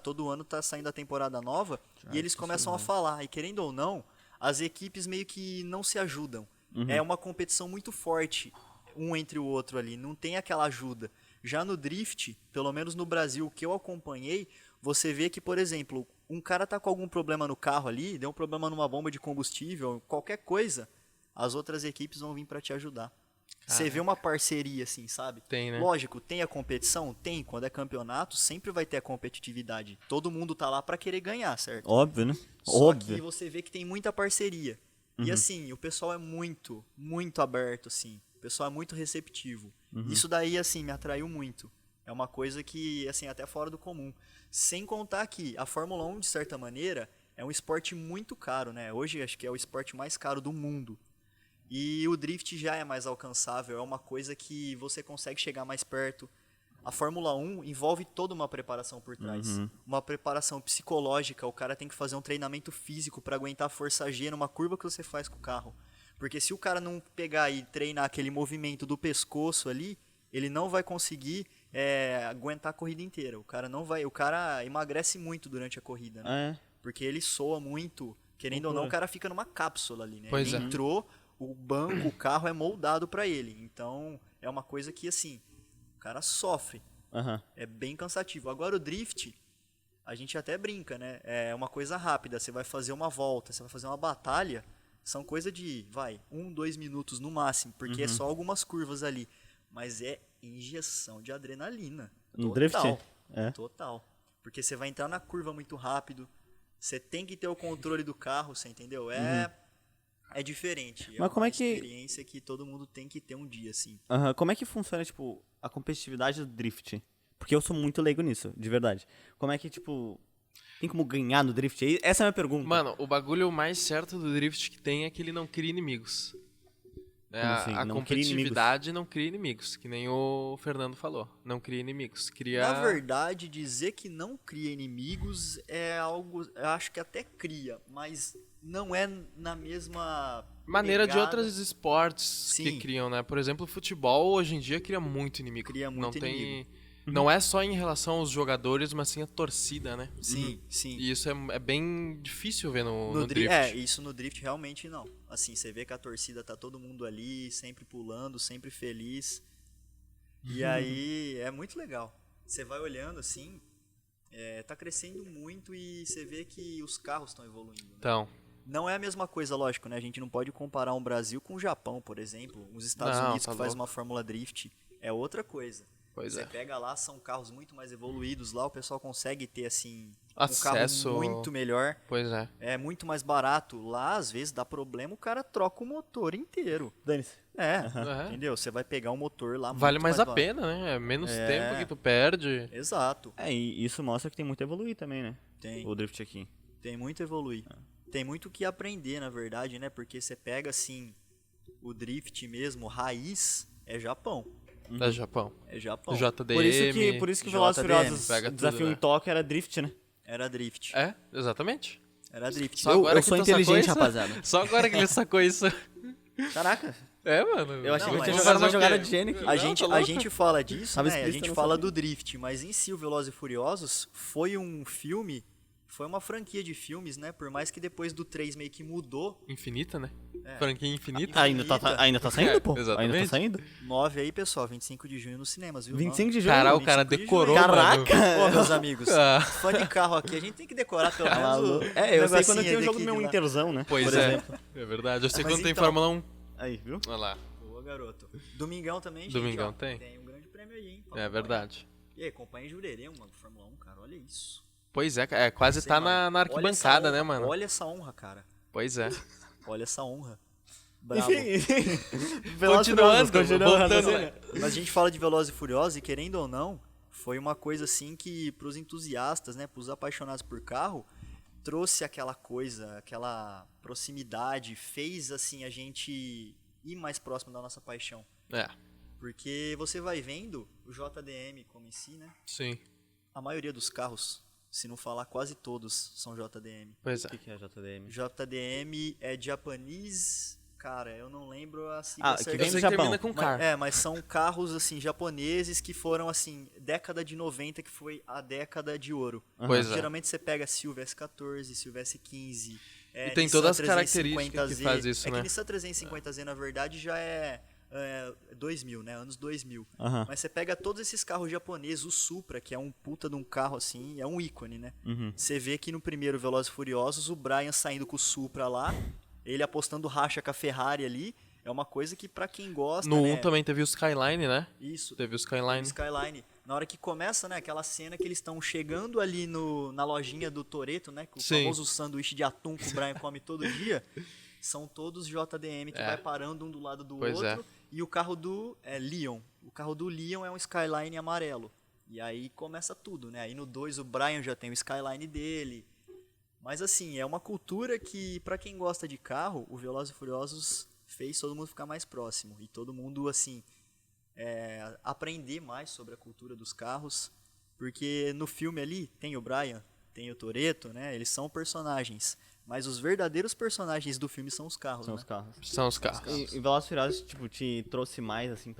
Todo ano tá saindo a temporada nova e eles começam a falar. E querendo ou não, as equipes meio que não se ajudam. É uma competição muito forte, um entre o outro ali. Não tem aquela ajuda. Já no Drift, pelo menos no Brasil, que eu acompanhei, você vê que, por exemplo, um cara tá com algum problema no carro ali, deu um problema numa bomba de combustível, qualquer coisa... As outras equipes vão vir pra te ajudar. Você vê uma parceria assim, sabe? Tem, né? Lógico, tem a competição? Tem. Quando é campeonato, sempre vai ter a competitividade. Todo mundo tá lá pra querer ganhar, certo? Óbvio, né? Só que você vê que tem muita parceria. E assim, o pessoal é muito, muito aberto, assim. O pessoal é muito receptivo. Isso daí, assim, me atraiu muito. É uma coisa que, assim, até fora do comum. Sem contar que a Fórmula 1, de certa maneira, é um esporte muito caro, né? Hoje, acho que é o esporte mais caro do mundo. E o drift já é mais alcançável, é uma coisa que você consegue chegar mais perto. A Fórmula 1 envolve toda uma preparação por trás. Uma preparação psicológica, o cara tem que fazer um treinamento físico para aguentar a força G numa curva que você faz com o carro. Porque se o cara não pegar e treinar aquele movimento do pescoço ali, ele não vai conseguir aguentar a corrida inteira. O cara emagrece muito durante a corrida, né? Porque ele soa muito... Querendo ou não, o cara fica numa cápsula ali, né? Ele entrou, o banco, o carro é moldado para ele. Então, é uma coisa que, assim, o cara sofre. Aham. É bem cansativo. Agora, o drift, a gente até brinca, né? É uma coisa rápida. Você vai fazer uma volta, você vai fazer uma batalha. São coisa de, 2 minutos no máximo, porque é só algumas curvas ali. Mas é injeção de adrenalina. No drift? É. Total. Porque você vai entrar na curva muito rápido, você tem que ter o controle do carro, você entendeu? É diferente. Mas como uma é que- experiência que todo mundo tem que ter um dia, assim. Aham. Como é que funciona, tipo, a competitividade do drift? Porque eu sou muito leigo nisso, de verdade. Como é que, tipo, tem como ganhar no drift? Essa é a minha pergunta. Mano, o bagulho mais certo do drift que tem é que ele não cria inimigos. Como assim? A Não cria competitividade não cria inimigos, que nem o Fernando falou. Não cria inimigos. Cria. Na verdade, dizer que não cria inimigos é algo, eu acho que até cria, mas não é na mesma Maneira de pegada. outros esportes que Sim. criam, né? Por exemplo, o futebol hoje em dia cria muito inimigo. Cria muito não tem, inimigo. não é só em relação aos jogadores, mas sim a torcida, né? Sim, sim. E isso é bem difícil ver no No drift. isso no drift realmente não. Assim, você vê que a torcida tá todo mundo ali, sempre pulando, sempre feliz. E aí é muito legal. Você vai olhando assim, tá crescendo muito e você vê que os carros estão evoluindo. Né? Então, Não é a mesma coisa, lógico, né? A gente não pode comparar um Brasil com o Japão, por exemplo. Os Estados Não, Unidos tá que faz louco. uma Fórmula Drift é outra coisa. pois Você é. pega lá, são carros muito mais evoluídos. Lá o pessoal consegue ter, assim, Acesso- um carro muito melhor. Pois é. É muito mais barato. Lá, às vezes, dá problema, o cara troca o motor inteiro. Dane-se. É. Entendeu? Você vai pegar um motor lá Vale muito mais a barato. pena, né? É menos É. tempo que tu perde. Exato. E isso mostra que tem muito a evoluir também, né? Tem. O drift aqui. Tem muito a evoluir. Tem muito o que aprender, na verdade, né? Porque você pega, assim, o drift mesmo, raiz, é Japão. É Japão. É Japão. JDM. Por isso que o Velozes e JDM, Furiosos, pega o tudo, desafio né? em Tóquio era drift, né? Era drift. É, exatamente. Era drift. Só Eu agora que sou tu sacou inteligente, isso? rapaziada. Só agora que ele sacou isso. Caraca. É, mano. Eu achei Não, que eu tinha mas jogado uma fazer o jogada quê? de gênio aqui. A Não, gente, tá a louco. gente fala disso, Tava né? A explícito, gente eu não fala sabia. do drift, mas em si o Velozes e Furiosos foi um filme, foi uma franquia de filmes, né? Por mais que depois do 3 meio que mudou, Infinita, né? É. Franquia infinita. Ainda tá saindo, pô? Exatamente. Ainda tá saindo? 9 aí, pessoal, 25 de junho nos cinemas, viu? 25 de junho. Caralho, o cara 25 de decorou, junho. mano. Ô, meus amigos, Ah. fã de carro aqui, a gente tem que decorar pelo menos o Eu sei quando negocinho tem o jogo do daqui meu de lá. Interzão, né? Pois Por é. exemplo. É verdade. Eu sei Mas quando tem então- Fórmula 1. Aí, viu? Olha lá. Boa, garoto. Domingão também, gente, Domingão ó, tem? Tem um grande prêmio aí, hein? É verdade. E aí, acompanha em Jurerê, mano, Fórmula 1, cara, olha isso. Pois é, quase Sei, tá mano. na Olha essa arquibancada, honra, né, mano? Olha essa honra, cara. Pois é. Olha essa honra. Bravo. Continuando, voltando, né? né? Mas a gente fala de Velozes e Furiosos e querendo ou não, foi uma coisa assim que pros entusiastas, né, pros apaixonados por carro, trouxe aquela coisa, aquela proximidade, fez assim a gente ir mais próximo da nossa paixão. É, Porque você vai vendo o JDM como em si, né? sim. A maioria dos carros, se não falar quase todos, são JDM. Pois é. O que é JDM? JDM é Japanese, cara, eu não lembro a sigla Ah, que certa. vem Eu do sei que Japão. termina com car. Mas são carros assim japoneses que foram assim, década de 90 que foi a década de ouro. Pois é. Geralmente você pega Silver S14, Silver S15, E tem Nissan todas as 350Z. características que faz isso, É né? que Nissan 350Z na verdade já é 2000, né? Anos 2000. Aham. Mas você pega todos esses carros japoneses, o Supra, que é um puta de um carro assim, é um ícone, né? Uhum. Você vê que no primeiro Velozes e Furiosos, o Brian saindo com o Supra lá, ele apostando racha com a Ferrari ali, é uma coisa que pra quem gosta, No 1 né? também teve o Skyline, né? Isso, Teve o o Skyline. Skyline. Na hora que começa, né, aquela cena que eles estão chegando ali na lojinha do Toretto, né, com o Sim. famoso sanduíche de atum que o Brian come todo dia, são todos JDM que É. vai parando um do lado do Pois outro, e o carro do Leon. O carro do Leon é um Skyline amarelo. E aí começa tudo, né? Aí no 2 o Brian já tem o Skyline dele. Mas assim, é uma cultura que, pra quem gosta de carro, o Velozes e Furiosos fez todo mundo ficar mais próximo. E todo mundo, assim, aprender mais sobre a cultura dos carros. Porque no filme ali tem o Brian, tem o Toretto, né? Eles são personagens. Mas os verdadeiros personagens do filme são os carros, São né? os carros. São os carros. E Velozes e Furiosos, tipo, te trouxe mais, assim,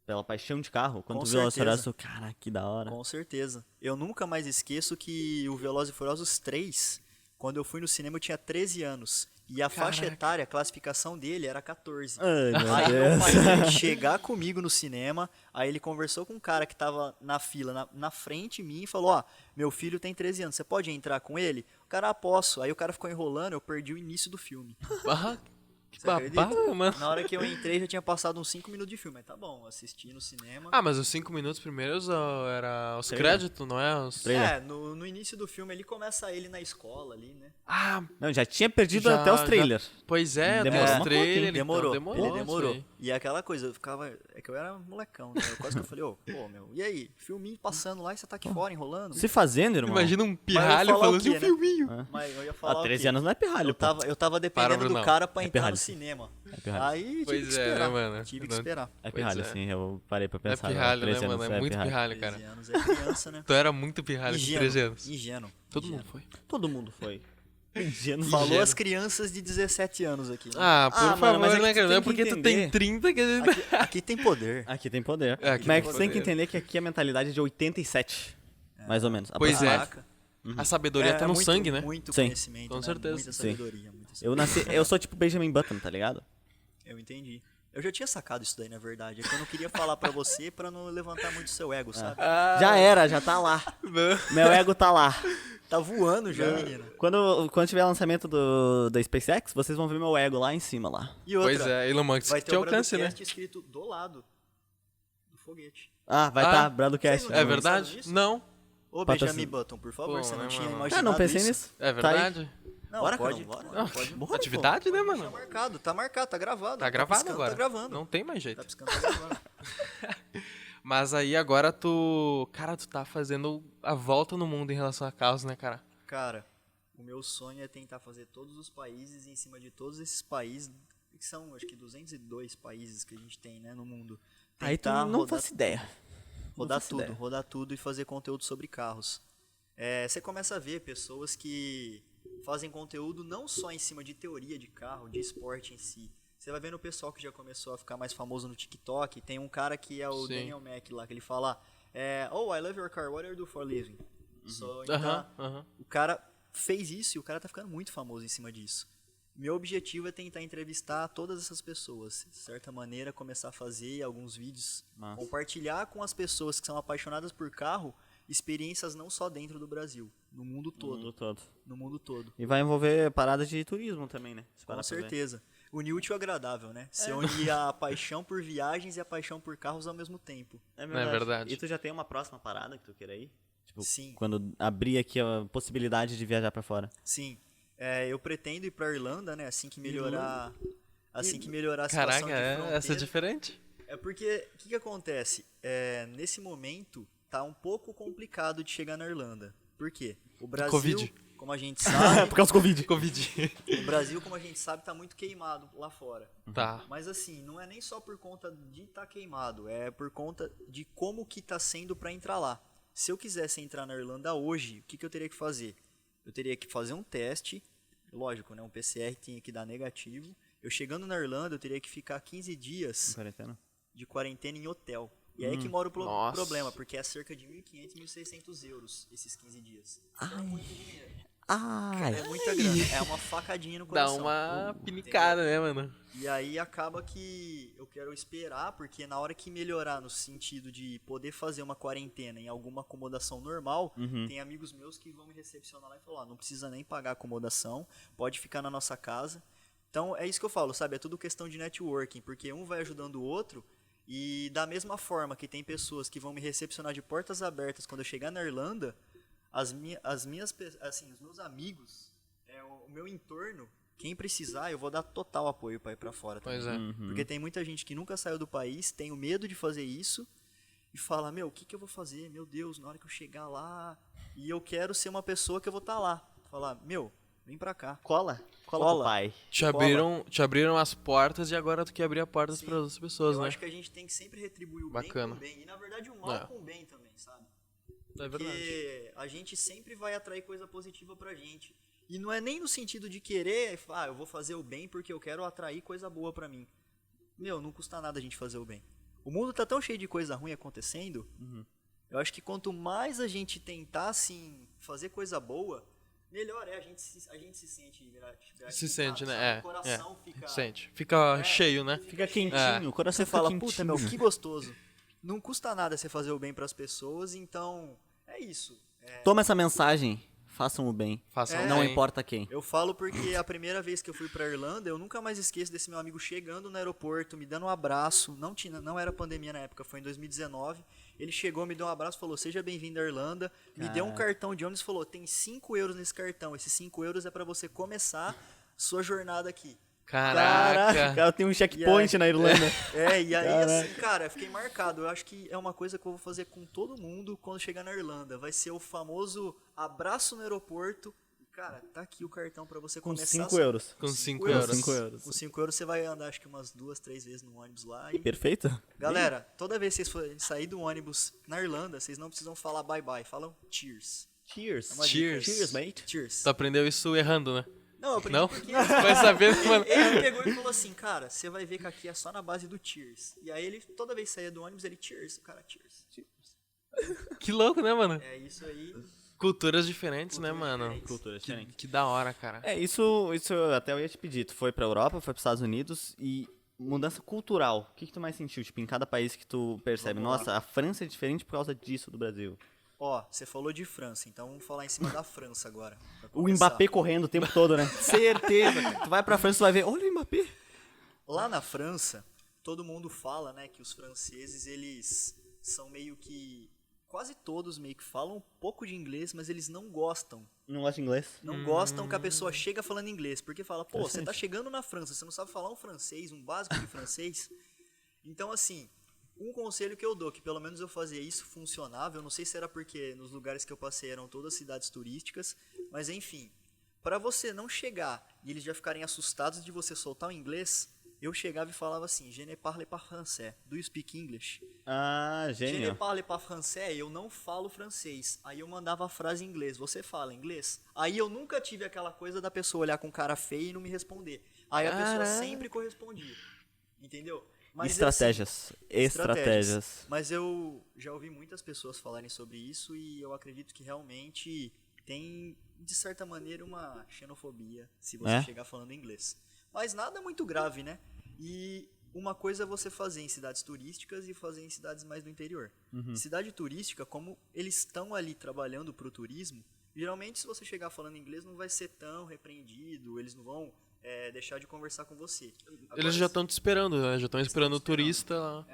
pela paixão de carro? Quando Com tu viu Velozes e certeza. Furiosos, tu, caraca, que da hora. Com certeza. Eu nunca mais esqueço que o Velozes e Furiosos 3, quando eu fui no cinema eu tinha 13 anos. E a faixa etária, a classificação dele era 14. Ai, meu Aí meu Deus. pai teve que chegar comigo no cinema, aí ele conversou com um cara que tava na fila, na frente de mim, e falou, ó, meu filho tem 13 anos, você pode entrar com ele? O cara, posso. Aí o cara ficou enrolando, eu perdi o início do filme. Ah, que Você acredita? babaca, mano. Na hora que eu entrei, já tinha passado uns 5 minutos de filme. Mas tá bom, assisti no cinema. Ah, mas os 5 minutos primeiros era os Trailer. créditos, não é? Os... Trailer. É, no início do filme ele começa ele na escola ali, né? Ah, Não, já tinha perdido Já- até os já- trailers. pois é, Demorou tem uma os trailers. cota, então Demorou, demorou. ele demorou. isso aí. E é aquela coisa, eu ficava. É que eu era molecão, né? Eu quase que eu falei, pô, meu, e aí? Filminho passando lá e você tá aqui fora enrolando? Se fazendo, irmão. Imagina um Mas eu pirralho ia falar falando o assim, quê, um né? filminho. Mas eu ia falar. Ah, o 13 quê? anos não é pirralho, pô. Eu tava dependendo do Brunão. cara pra É entrar pirralho. no cinema. pirralho. Aí tive Pois que é, esperar. né, mano? Tive que Não- esperar. É Pois pirralho, é. sim. Eu parei pra É pensar. pirralho, 13 né, anos mano? É muito pirralho, 13 cara. anos é criança, né? Tu era muito pirralho com 13 anos. Ingênuo. Todo ingênuo. mundo foi. Todo mundo foi. Ingênuo. Falou Ingênuo. as crianças de 17 anos aqui. Né? Ah, por Ah, favor, mano, mas é que né, tu cara? Não é tem que porque tu tem entender. 30 que... Aqui tem poder. Aqui tem poder. É, aqui Mas é tem que você tem que poder. entender que aqui a mentalidade é de 87. Mais ou menos. Pois é. aproximado. Saca? A sabedoria tá no muito, sangue, né? Muito Sim. conhecimento, Com né? certeza. Muita Sim. sabedoria, muita sabedoria. Eu sou tipo Benjamin Button, tá ligado? Eu entendi. Eu já tinha sacado isso daí, na verdade. É que eu não queria falar pra você pra não levantar muito seu ego, sabe? Já era, já tá lá. Meu ego tá lá. Tá voando já, menina. Quando tiver lançamento da SpaceX, vocês vão ver meu ego lá em cima lá. E outra, Pois é, Elon Musk vai te ter o alcance, né? Bradcast escrito do lado do foguete. Ah, vai Ah, tá, Bradocast. vocês É não verdade? pensaram nisso? Não. Ô, Patrocínio. Benjamin Button, por favor, Pô, você não né, tinha mano? imaginado não pensei isso? nisso. É Tá aí. verdade? Não, Bora, pode, cara, bora. não, pode. Bora, Atividade, né, Tá mano? marcado, tá gravado. Tá gravado piscando, agora. Tá gravando. Não tem mais Tá jeito. piscando, tá gravando. Mas aí agora tu... Cara, tu tá fazendo a volta no mundo em relação a carros, né, cara? Cara, o meu sonho é tentar fazer todos os países e em cima de todos esses países, que são acho que 202 países que a gente tem, né, no mundo. Aí tu tentar não rodar, faço ideia. rodar tudo e fazer conteúdo sobre carros. Você começa a ver pessoas que fazem conteúdo não só em cima de teoria de carro, de esporte em si. Você vai vendo o pessoal que já começou a ficar mais famoso no TikTok. Tem um cara que é o Sim. Daniel Mack lá, que ele fala Oh, I love your car, what do you do for a living? So, então, Aham. o cara fez isso e o cara tá ficando muito famoso em cima disso. Meu objetivo é tentar entrevistar todas essas pessoas. De certa maneira, começar a fazer alguns vídeos, Massa. compartilhar com as pessoas que são apaixonadas por carro, experiências não só dentro do Brasil, no mundo todo. No mundo todo. E vai envolver paradas de turismo também, né? Se parar Com pra ver. certeza. Unir útil ao agradável, né? Você une a paixão por viagens e a paixão por carros ao mesmo tempo. É verdade. E tu já tem uma próxima parada que tu queira ir? Tipo, Sim. quando abrir aqui a possibilidade de viajar pra fora. Sim. Eu pretendo ir pra Irlanda, né? Assim que melhorar a situação Caraca, de essa é fronteira. diferente? É porque, o que acontece? Nesse momento, tá um pouco complicado de chegar na Irlanda. Por quê? O Brasil, Covid. como a gente sabe, Por causa do Covid. Covid. o Brasil, como a gente sabe, tá muito queimado lá fora. Tá. Mas assim, não é nem só por conta de estar queimado, é por conta de como que tá sendo para entrar lá. Se eu quisesse entrar na Irlanda hoje, o que eu teria que fazer? Eu teria que fazer um teste, lógico, né? Um PCR tinha que dar negativo. Eu chegando na Irlanda, eu teria que ficar 15 dias Quarentena. de quarentena em hotel. E aí que mora o Nossa. problema, porque é cerca de 1.500, 1.600 euros esses 15 dias. Ai. É muita grana, é uma facadinha no Dá coração. uma pinicada, né, mano? E aí acaba que eu quero esperar, porque na hora que melhorar no sentido de poder fazer uma quarentena em alguma acomodação normal, tem amigos meus que vão me recepcionar lá e falar, não precisa nem pagar acomodação, pode ficar na nossa casa. Então é isso que eu falo, sabe? É tudo questão de networking, porque um vai ajudando o outro e da mesma forma que tem pessoas que vão me recepcionar de portas abertas quando eu chegar na Irlanda, os meus amigos, o meu entorno, quem precisar, eu vou dar total apoio para ir para fora também. Pois é. Porque tem muita gente que nunca saiu do país, tem o medo de fazer isso e fala, o que eu vou fazer? Meu Deus, na hora que eu chegar lá, e eu quero ser uma pessoa que eu vou estar lá. Falar, vem pra cá. Cola pro pai. Te abriram as portas e agora tu quer abrir as portas para outras pessoas, Eu né? acho que a gente tem que sempre retribuir o Bacana. bem com o bem. E na verdade o mal É. com o bem também, sabe? É verdade. Porque a gente sempre vai atrair coisa positiva pra gente. E não é nem no sentido de querer, eu vou fazer o bem porque eu quero atrair coisa boa pra mim. Não custa nada a gente fazer o bem. O mundo tá tão cheio de coisa ruim acontecendo, eu acho que quanto mais a gente tentar, assim, fazer coisa boa, melhor a gente se sente gratificado. Se sente, sabe? né? O coração fica... Sente. Fica cheio, né? Fica quentinho, o coração Você fica fala, quentinho. puta, meu, que gostoso. Não custa nada você fazer o bem pras pessoas, então é isso. Toma essa mensagem, façam o bem. Façam Não bem. importa quem. Eu falo porque a primeira vez que eu fui pra Irlanda, eu nunca mais esqueço desse meu amigo chegando no aeroporto, me dando um abraço. Não era pandemia na época, foi em 2019. Ele chegou, me deu um abraço, falou, seja bem-vindo à Irlanda. Me deu um cartão de ônibus e falou, tem 5 euros nesse cartão. Esses 5 euros é pra você começar sua jornada aqui. Caraca. Cara, tem um checkpoint na Irlanda. E aí, assim, cara, eu fiquei marcado. Eu acho que é uma coisa que eu vou fazer com todo mundo quando chegar na Irlanda. Vai ser o famoso abraço no aeroporto. Cara, tá aqui o cartão pra você Com começar. 5 euros. Com 5 euros. euros. 5 euros. Com 5 euros você vai andar acho que umas 2, 3 vezes no ônibus lá. E... Perfeito. Galera, toda vez que vocês forem sair do ônibus na Irlanda, vocês não precisam falar bye-bye. Falam cheers. Cheers. É uma dica. Cheers, mate. Cheers. Tu aprendeu isso errando, né? Não, eu aprendi Não? porque... Vai saber, mano. Ele pegou e falou assim, cara, você vai ver que aqui é só na base do cheers. E aí ele, toda vez que saía do ônibus, ele cheers. O cara, cheers. Que louco, né, mano? É isso aí. Culturas diferentes, né, mano? Cultura diferente. Que da hora, cara. Isso até eu ia te pedir. Tu foi pra Europa, foi pros Estados Unidos e mudança cultural. O que tu mais sentiu, tipo, em cada país que tu percebe? Vamos lá. Nossa, a França é diferente por causa disso do Brasil. Ó, você falou de França, então vamos falar em cima da França agora. pra O começar. Mbappé correndo o tempo todo, né? Certeza. Tu vai pra França, tu vai ver, olha o Mbappé. Lá na França, todo mundo fala, né, que os franceses, eles são meio que... Quase todos meio que falam um pouco de inglês, mas eles não gostam. Não gosta de inglês? Não gostam que a pessoa chega falando inglês. Porque fala, pô, você tá chegando na França, você não sabe falar um francês, um básico de francês. Então, assim, um conselho que eu dou, que pelo menos eu fazia isso, funcionava. Eu não sei se era porque nos lugares que eu passei eram todas cidades turísticas. Mas, enfim, pra você não chegar e eles já ficarem assustados de você soltar o inglês... Eu chegava e falava assim, je ne parle pas français, do you speak English? Ah, Je ne gênio. parle pas français, eu não falo francês. Aí eu mandava a frase em inglês, você fala inglês? Aí eu nunca tive aquela coisa da pessoa olhar com cara feia e não me responder. Aí a pessoa sempre correspondia, entendeu? Mas, Estratégias. assim, Estratégias. Mas eu já ouvi muitas pessoas falarem sobre isso e eu acredito que realmente tem, de certa maneira, uma xenofobia se você chegar falando inglês. Mas nada muito grave, né? E uma coisa é você fazer em cidades turísticas e fazer em cidades mais do interior. Cidade turística, como eles estão ali trabalhando para o turismo, geralmente se você chegar falando inglês não vai ser tão repreendido, eles não vão deixar de conversar com você. Agora, Eles já estão te esperando, né? Já estão esperando o turista lá.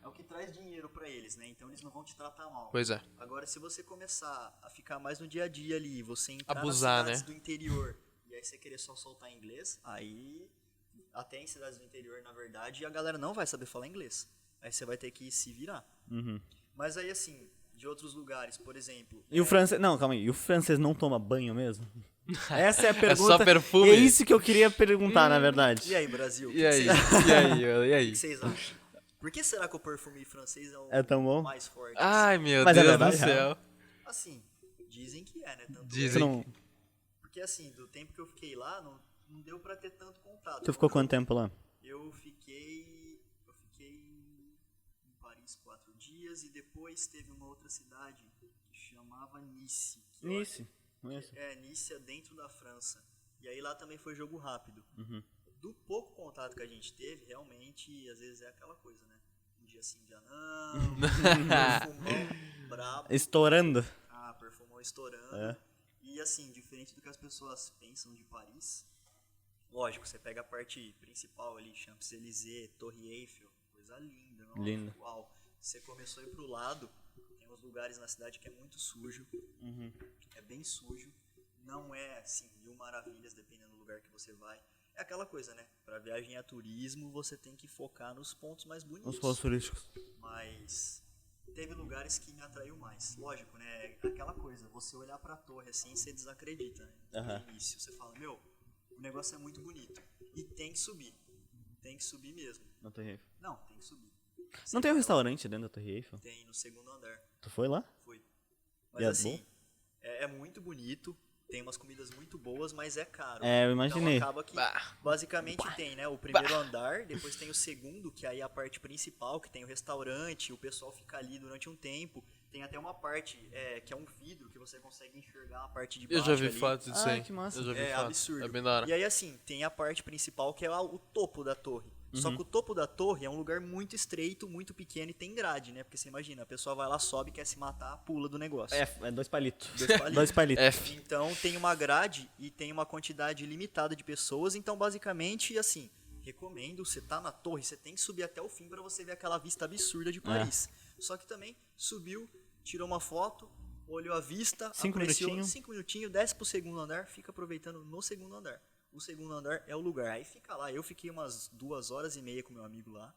É o que traz dinheiro para eles, né? Então eles não vão te tratar mal. Pois é. Agora, se você começar a ficar mais no dia a dia ali, você entrar Abusar, nas cidades né? do interior, e aí você querer só soltar inglês, aí até em cidades do interior, na verdade, a galera não vai saber falar inglês. Aí você vai ter que se virar. Mas aí, assim, de outros lugares, por exemplo... E o francês... Não, calma aí. E o francês não toma banho mesmo? Essa é a pergunta. só perfume? É isso que eu queria perguntar, na verdade. E aí, Brasil? E aí? E aí? O que vocês acham? Por que será que o perfume francês é o É tão bom? mais forte? Ai, meu Mas é Deus do verdade, céu. Assim, dizem que é, né? Tanto Dizem. Não... Porque, assim, do tempo que eu fiquei lá, não deu pra ter tanto contato. Tu ficou quanto tempo lá? Eu fiquei em Paris 4 dias e depois teve uma outra cidade que chamava Nice. Que eu acho- Nice. Nice é dentro da França. E aí lá também foi jogo rápido. Do pouco contato que a gente teve, realmente, às vezes é aquela coisa, né? Um dia sim, um dia não. Perfumão brabo. Estourando. Perfumão estourando. E assim, diferente do que as pessoas pensam de Paris, lógico, você pega a parte principal ali, Champs-Élysées, Torre Eiffel, coisa linda. Nossa, Linda. uau. Você começou a ir pro lado, tem uns lugares na cidade que é muito sujo, é bem sujo, não é assim, mil maravilhas dependendo do lugar que você vai. É aquela coisa, né? Pra viagem a turismo, você tem que focar nos pontos mais bonitos. Os pontos turísticos. Mas teve lugares que me atraiu mais. Lógico, né? Aquela coisa, você olhar pra torre assim, você desacredita, né? No início, você fala, meu, o negócio é muito bonito. E tem que subir. Tem que subir mesmo. Na Torre Eiffel. Não, tem que subir. Não tem um restaurante dentro da Torre Eiffel? Tem no segundo andar. Tu foi lá? Fui. E Mas é assim, é muito bonito. Tem umas comidas muito boas, mas é caro. É, eu imaginei. Então acaba que basicamente tem, né, o primeiro andar, depois tem o segundo, que aí é a parte principal, que tem o restaurante, o pessoal fica ali durante um tempo. tem até uma parte que é um vidro que você consegue enxergar a parte de Eu baixo já vi ali. fotos disso aí. Que massa. Eu já vi É fotos. absurdo. É bem da hora. E aí, assim, tem a parte principal que é o topo da torre. Só que o topo da torre é um lugar muito estreito, muito pequeno e tem grade, né? Porque você imagina, a pessoa vai lá, sobe, quer se matar, pula do negócio. É 2 palitos. 2 palitos. 2 palitos. F. Então tem uma grade e tem uma quantidade limitada de pessoas. Então, basicamente, assim, recomendo, você tá na torre, você tem que subir até o fim para você ver aquela vista absurda de Paris. Só que também subiu, tirou uma foto, olhou a vista, 5 minutinhos. 5 minutinhos, desce pro segundo andar, fica aproveitando no segundo andar. O segundo andar é o lugar. Aí fica lá. Eu fiquei umas 2h30 com meu amigo lá.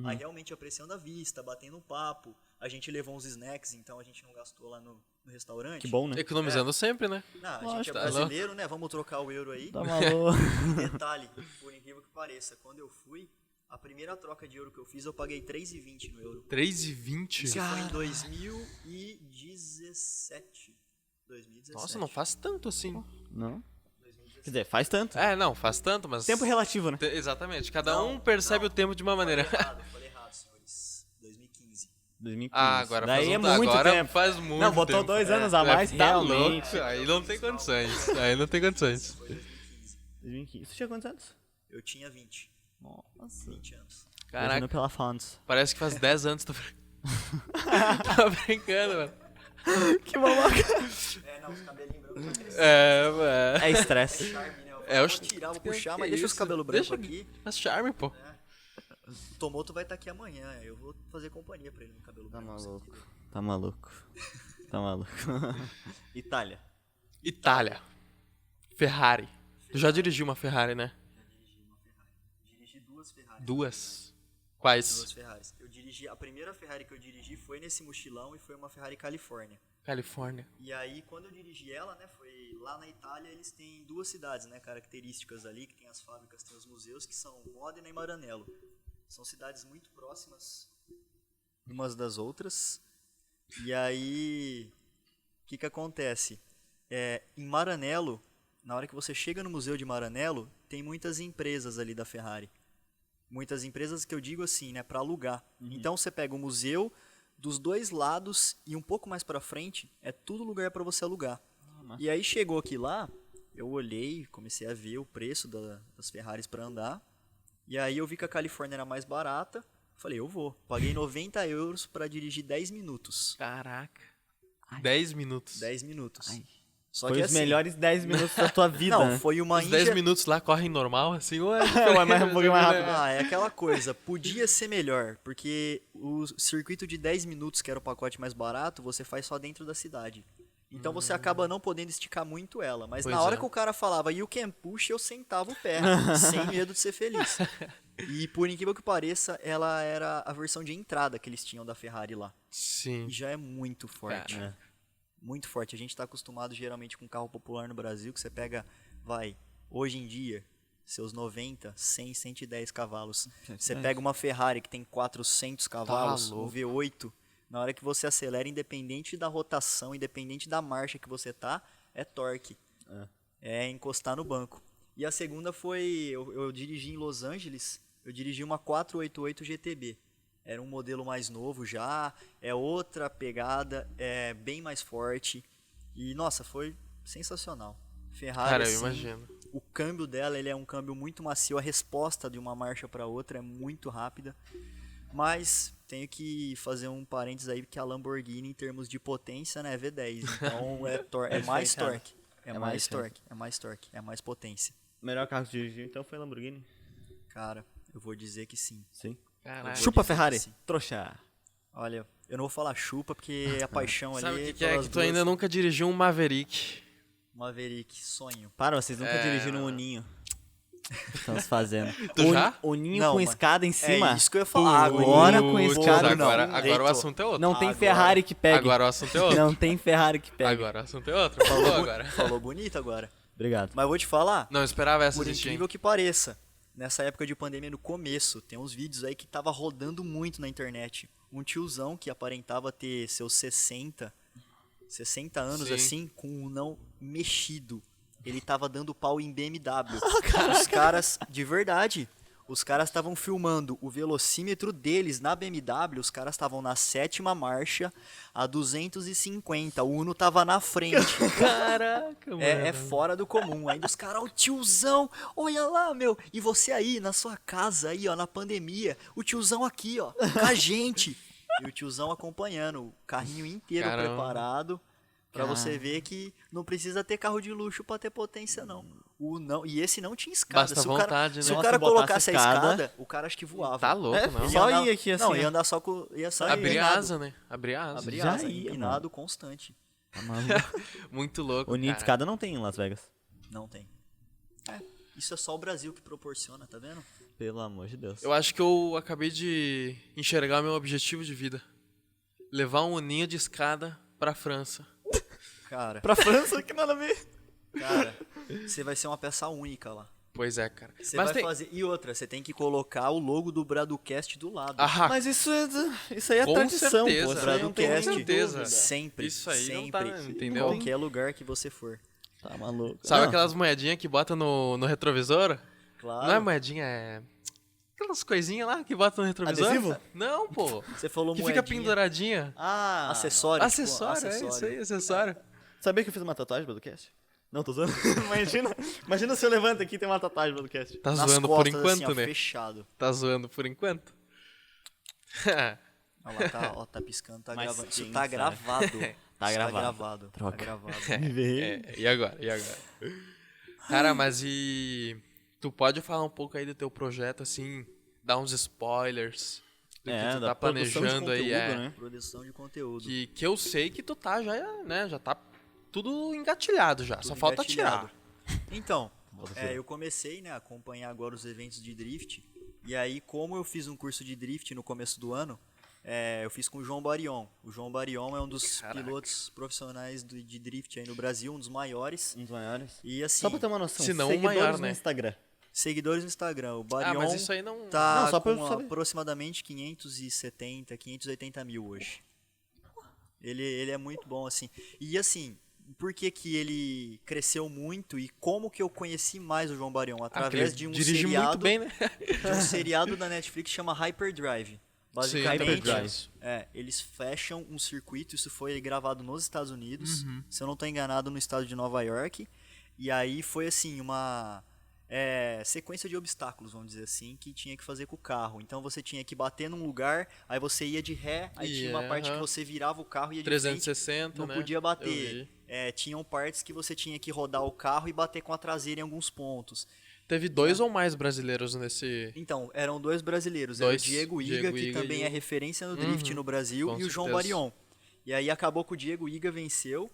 Aí realmente apreciando a vista, batendo um papo. A gente levou uns snacks, então a gente não gastou lá no restaurante. Que bom, né? Economizando sempre, né? Não, a gente Lógico. é brasileiro, né? Vamos trocar o euro aí. Tá maluco. Detalhe, por incrível que pareça, quando eu fui, a primeira troca de euro que eu fiz, eu paguei 3,20 no euro. 3,20? Isso foi em 2017. 2017. Nossa, não faz tanto assim. Não. Quer dizer, faz tanto. Não, faz tanto, mas... Tempo relativo, né? Exatamente. Cada Não, um percebe não. o tempo de uma maneira. Falei errado, senhores. 2015. 2015. Agora Daí faz é muito agora tempo. faz muito Não, botou tempo. 2 anos a mais, Tá realmente. louco. Aí não tem condições. Aí não tem condições. Foi 2015. 2015. Você tinha quantos anos? Eu tinha 20. Nossa. 20 anos. Caraca, Ouvindo pela Fonts. parece que faz 10 anos. Tô brincando, mano. Que babaca. Não, os cabelinhos brancos. É estresse. Charme, né? É, Vou tirar, vou puxar, mas deixa os cabelos brancos aqui. Faz charme, pô. O Tomoto vai estar aqui amanhã. Eu vou fazer companhia pra ele no cabelo Tá branco. maluco. Tá maluco. Tá maluco. Itália. Itália. Ferrari. Tu já dirigiu uma Ferrari, né? Dirigi 2 Ferraris. 2. Quais? 2 Ferraris. Eu dirigi, a primeira Ferrari que eu dirigi foi nesse mochilão e foi uma Ferrari Califórnia. Califórnia. E aí, quando eu dirigi ela, né, foi lá na Itália, eles têm 2 cidades, né, características ali, que tem as fábricas, tem os museus, que são Modena e Maranello. São cidades muito próximas umas das outras. E aí, o que acontece? Em Maranello, na hora que você chega no museu de Maranello, tem muitas empresas ali da Ferrari. Muitas empresas que eu digo assim, né, para alugar. Então você pega o museu, dos 2 lados e um pouco mais para frente, é tudo lugar para você alugar. E aí chegou aqui lá, eu olhei, comecei a ver o preço das Ferraris para andar. E aí eu vi que a Califórnia era mais barata. Falei, eu vou. Paguei 90 euros para dirigir 10 minutos. Caraca. 10 minutos. 10 minutos. Ai. Só Foi que os assim, melhores 10 minutos da tua vida, não, né? foi uma Os 10 Índia... minutos lá correm normal, assim, ou Ou é mais um pouquinho mais rápido. É aquela coisa, podia ser melhor, porque o circuito de 10 minutos, que era o pacote mais barato, você faz só dentro da cidade. Então você acaba não podendo esticar muito ela. Mas Pois na hora é. que o cara falava you can push, eu sentava o pé, sem medo de ser feliz. E por incrível que pareça, ela era a versão de entrada que eles tinham da Ferrari lá. Sim. E já é muito forte. Cara. Muito forte. A gente está acostumado geralmente com carro popular no Brasil, que você pega, hoje em dia, seus 90, 100, 110 cavalos. Você pega uma Ferrari que tem 400 cavalos, um louco. V8, na hora que você acelera, independente da rotação, independente da marcha que você tá, é torque. É encostar no banco. E a segunda foi, eu dirigi em Los Angeles, eu dirigi uma 488 GTB. Era um modelo mais novo já, é outra pegada, é bem mais forte. E, nossa, foi sensacional. Ferrari, Cara, eu assim, imagino. o câmbio dela, ele é um câmbio muito macio, a resposta de uma marcha para outra é muito rápida. Mas tenho que fazer um parênteses aí, que a Lamborghini, em termos de potência, né, é V10. Então é mais torque. É mais torque, é mais torque, é mais potência. O melhor carro que você dirigiu, então, foi Lamborghini? Cara, eu vou dizer que sim. Sim. Caraca. Chupa dizer Ferrari. que sim. Trouxa. Olha, eu não vou falar chupa, porque a paixão Sabe ali o que é? pelas Que tu duas. ainda nunca dirigiu um Maverick. Maverick, sonho. Para, vocês nunca dirigiram um Uninho. Estamos fazendo. Tu já? Uninho Não, com mas escada em cima. É isso que eu ia falar. Agora com Putz, escada, agora, não. agora o Deitou. assunto é outro. Não tem Agora- Ferrari que pegue. Agora o assunto é outro. Não tem Ferrari que pegue. Agora o assunto é outro. Falou agora. Falou bonito agora. Obrigado. Mas vou te falar, Não esperava essa por existir. incrível que pareça, nessa época de pandemia, no começo, tem uns vídeos aí que tava rodando muito na internet. Um tiozão que aparentava ter seus 60 anos, Sim. assim, com o não mexido. Ele tava dando pau em BMW. Os caras, de verdade, Os caras estavam filmando o velocímetro deles na BMW, os caras estavam na 7ª marcha a 250, o Uno tava na frente. Caraca, mano. É fora do comum. Ainda os caras, o tiozão, olha lá, meu. E você aí, na sua casa, aí, ó, na pandemia, o tiozão aqui, ó, com a gente. E o tiozão acompanhando, o carrinho inteiro Caramba. preparado. Pra você ver que não precisa ter carro de luxo pra ter potência, não. E esse não tinha escada. Basta se o cara, vontade, né? se o Nossa, cara botasse colocasse a escada- escada, o cara acho que voava. Tá louco, É, não. Ele só ia andar- ia aqui assim, Não, ó. ia andar só com... Ia só Abrir empinado. asa, né? Abrir asa. Abrir Já asa, ia, empinado constante. Tá maluco. Muito louco, O ninho de cara. escada não tem em Las Vegas. Não tem. Isso é só o Brasil que proporciona, tá vendo? Pelo amor de Deus. Eu acho que eu acabei de enxergar meu objetivo de vida. Levar um ninho de escada pra França. Cara, Pra França, que nada a ver. cara, você vai ser uma peça única lá. Pois é, cara. Você Mas vai tem... fazer. E outra, você tem que colocar o logo do Braducast do lado. Ah, Mas isso aí é Com tradição, certeza. pô. Isso aí não tem Braducast, nem certeza. dúvida. Sempre. Isso aí não sempre. tá, entendeu? Em qualquer lugar que você for. Tá maluco. sabe Não, aquelas moedinhas que bota no retrovisor? Claro. Não é moedinha, é... Aquelas coisinhas lá que bota no retrovisor? Adesivo? Não, pô. Você falou Que moedinha. fica penduradinha. Ah, Acessório. tipo, Acessório, é isso aí, acessório. Sabia que eu fiz uma tatuagem do cast? Não, tô zoando. imagina se eu levanto aqui e tem uma tatuagem do cast. Tá Nas zoando por costas, enquanto, assim, ó, né? fechado. Tá zoando por enquanto? Olha lá, tá piscando, tá Mas gravando. Isso quem tá sabe? gravado. Tá Isso gravado. Tá Troca. gravado. Me veio. E agora? Cara, mas tu pode falar um pouco aí do teu projeto, assim, dar uns spoilers do que tu da tá produção de planejando aí, conteúdo, né? Produção de conteúdo. que eu sei que tu tá já, né, já tá tudo engatilhado já, só Tudo falta engatilhado. tirar. Então, Bota tirar. eu comecei, né, a acompanhar agora os eventos de drift. E aí, como eu fiz um curso de drift no começo do ano, eu fiz com o João Barion. O João Barion é um dos Caraca. pilotos profissionais de drift aí no Brasil, um dos maiores. Um dos maiores. E assim, Só pra ter uma noção, se não o seguidores maior, no né? Instagram. seguidores no Instagram. O Ah, Barion mas isso aí não... tá Não, só pra eu com saber. aproximadamente 570, 580 mil hoje. Ele é muito bom, assim. E assim, por que que ele cresceu muito e como que eu conheci mais o João Barion? Através de um dirige seriado, muito bem, né? de um seriado da Netflix que chama Hyperdrive. Basicamente, Hyperdrive. eles fecham um circuito, isso foi gravado nos Estados Unidos, se eu não estou enganado, no estado de Nova York. E aí foi assim, uma sequência de obstáculos, vamos dizer assim, que tinha que fazer com o carro. Então você tinha que bater num lugar, aí você ia de ré, aí tinha uma parte que aham. você virava o carro e ia de 360, frente, não né? podia Eu bater. vi. Tinham partes que você tinha que rodar o carro e bater com a traseira em alguns pontos. Teve 2 ou mais brasileiros nesse... Então, eram 2 brasileiros. Era o Dois, Diego Iga, Diego que Iga também e é o- referência no drift no Brasil, com e o João certeza. Barion. E aí acabou que o Diego Iga venceu.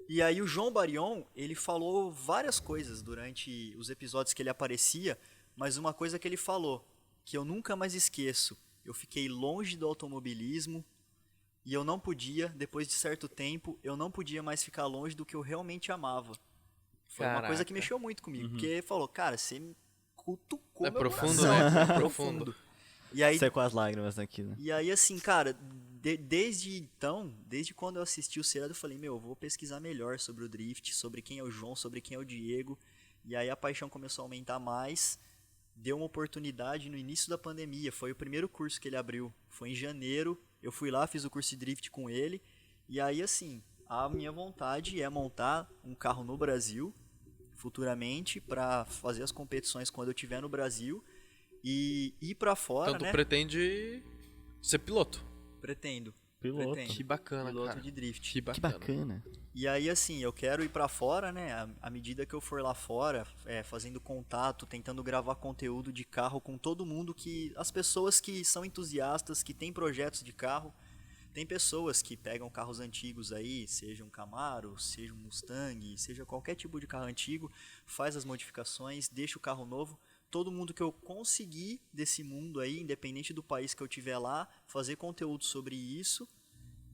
E aí o João Barion, ele falou várias coisas durante os episódios que ele aparecia, mas uma coisa que ele falou, que eu nunca mais esqueço, eu fiquei longe do automobilismo e eu não podia, depois de certo tempo, eu não podia mais ficar longe do que eu realmente amava. Foi uma coisa que Caraca. mexeu muito comigo, porque ele falou, cara, você me cutucou É meu profundo, coração, né? é Profundo. E aí, Sai com as lágrimas aqui, né? e aí assim, cara, desde então, desde quando eu assisti o seriado, eu falei, meu, eu vou pesquisar melhor sobre o drift, sobre quem é o João, sobre quem é o Diego. E aí a paixão começou a aumentar mais. Deu uma oportunidade no início da pandemia, foi o primeiro curso que ele abriu. Foi em janeiro, eu fui lá, fiz o curso de drift com ele. E aí assim, a minha vontade é montar um carro no Brasil, futuramente, para fazer as competições quando eu estiver no Brasil. E ir pra fora, Então tu né? pretende ser piloto. Pretendo. Piloto. Pretendo. Que bacana, Piloto cara. de drift. Que Que bacana. bacana. E aí, assim, eu quero ir pra fora, né? À medida que eu for lá fora, fazendo contato, tentando gravar conteúdo de carro com todo mundo as pessoas que são entusiastas, que têm projetos de carro. Tem pessoas que pegam carros antigos aí, seja um Camaro, seja um Mustang, seja qualquer tipo de carro antigo, faz as modificações, deixa o carro novo. Todo mundo que eu conseguir desse mundo aí, independente do país que eu tiver lá, fazer conteúdo sobre isso.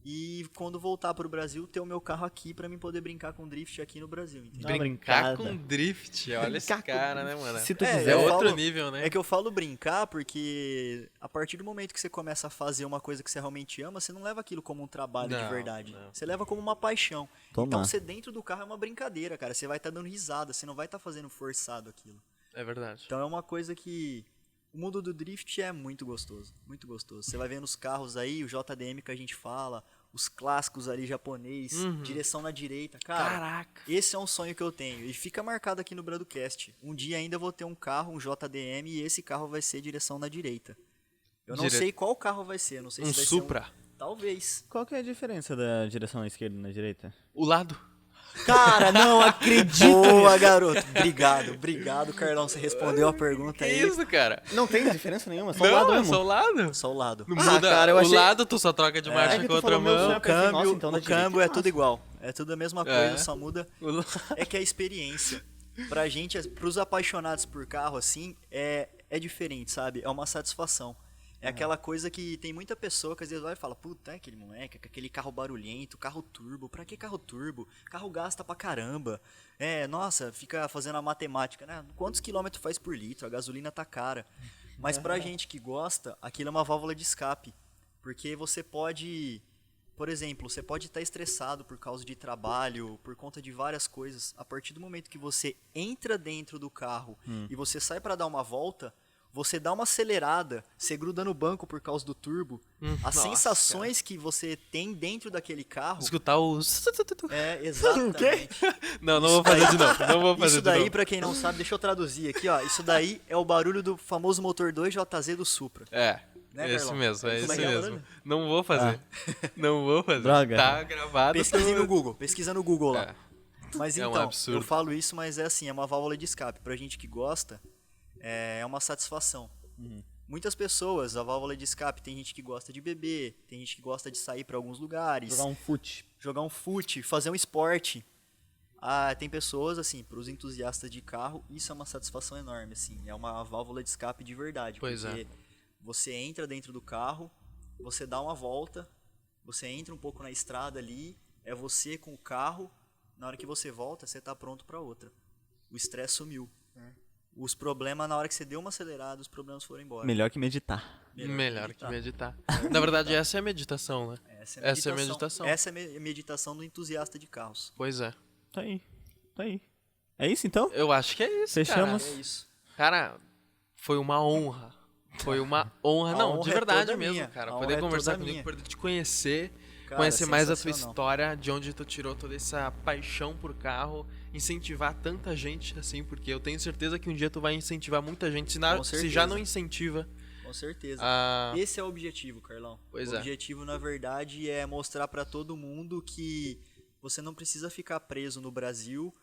E quando voltar pro Brasil, ter o meu carro aqui pra mim poder brincar com drift aqui no Brasil, entendeu? Uma Brincar brincada. com drift, olha esse Brincar com cara, né, drift. mano? Se tu É, quiser. É eu outro falo- nível, né? É que eu falo brincar porque a partir do momento que você começa a fazer uma coisa que você realmente ama, você não leva aquilo como um trabalho de Não, verdade. não. Você leva como uma paixão. Toma. Então você dentro do carro é uma brincadeira, cara. Você vai estar dando risada, você não vai estar fazendo forçado aquilo. É verdade. Então é uma coisa que O mundo do drift é muito gostoso, muito gostoso. Você vai vendo os carros aí, o JDM que a gente fala, os clássicos ali japonês, direção na direita. Cara, Caraca. esse é um sonho que eu tenho e fica marcado aqui no Bradocast. Um dia ainda eu vou ter um carro, um JDM, e esse carro vai ser direção na direita. Eu não sei qual carro vai ser, não sei se vai Supra. ser talvez. Qual que é a diferença da direção à esquerda e na direita? O lado. Cara, não acredito! Boa, garoto. Obrigado, Carlão. Você respondeu a pergunta Que aí. isso, cara? Não tem diferença nenhuma, só o Não, lado é mesmo. só o lado. Só o lado. Não Ah, muda. cara, eu achei- O lado tu só troca de marcha que com tu a outra falou meu mão. sonho. Eu pensei, nossa, então da O direita câmbio é é tudo massa. igual. É tudo a mesma É. coisa, só muda. O la- É que a experiência. Pra gente, pros apaixonados por carro, assim, é diferente, sabe? É uma satisfação. É aquela coisa que tem muita pessoa que às vezes vai e fala, puta, é aquele moleque, aquele carro barulhento, carro turbo, pra que carro turbo? Carro gasta pra caramba. Nossa, fica fazendo a matemática, né? Quantos quilômetros faz por litro? A gasolina tá cara. Mas pra gente que gosta, aquilo é uma válvula de escape. Porque você pode, por exemplo, você pode estar estressado por causa de trabalho, por conta de várias coisas. A partir do momento que você entra dentro do carro e você sai pra dar uma volta, você dá uma acelerada, você gruda no banco por causa do turbo. As nossa, sensações que você tem dentro daquele carro. Escutar o... Exatamente. Não vou fazer de novo. Não vou fazer Isso de daí, novo. pra quem não sabe, deixa eu traduzir aqui, ó. Isso daí é o barulho do famoso motor 2JZ do Supra. É, Né, esse Carlão? mesmo, é Como esse é que é o mesmo. barulho? Não vou fazer. Não vou fazer. Droga. Tá gravado. Pesquisa no Google lá. É. Mas É um então, absurdo. eu falo isso, mas é assim, é uma válvula de escape. Pra gente que gosta, é uma satisfação. Muitas pessoas, a válvula de escape, tem gente que gosta de beber, tem gente que gosta de sair pra alguns lugares, Jogar um fute. fazer um esporte. Tem pessoas, assim, pros entusiastas de carro, isso é uma satisfação enorme, assim. É uma válvula de escape de verdade. Pois porque você entra dentro do carro, você dá uma volta, você entra um pouco na estrada ali, é você com o carro, na hora que você volta, você tá pronto pra outra. O estresse sumiu. Os problemas, na hora que você deu uma acelerada, os problemas foram embora. Melhor que meditar. Melhor que meditar. Na verdade, essa é a meditação, né? Essa é a meditação. meditação. Essa é a meditação do entusiasta de carros. Pois é. Tá aí. É isso então? Eu acho que é isso, Fechamos. É isso. Cara, foi uma honra. Foi uma honra. A Não, honra de é verdade toda mesmo, minha. cara. A Poder honra é conversar toda comigo, minha. poder te conhecer, Cara, conhecer mais a tua sensacional. história, de onde tu tirou toda essa paixão por carro, incentivar tanta gente, assim, porque eu tenho certeza que um dia tu vai incentivar muita gente, Com se já certeza. não incentiva. Com certeza. a- Esse é o objetivo, Carlão. Pois o é. objetivo, na verdade, é mostrar pra todo mundo que você não precisa ficar preso no Brasil,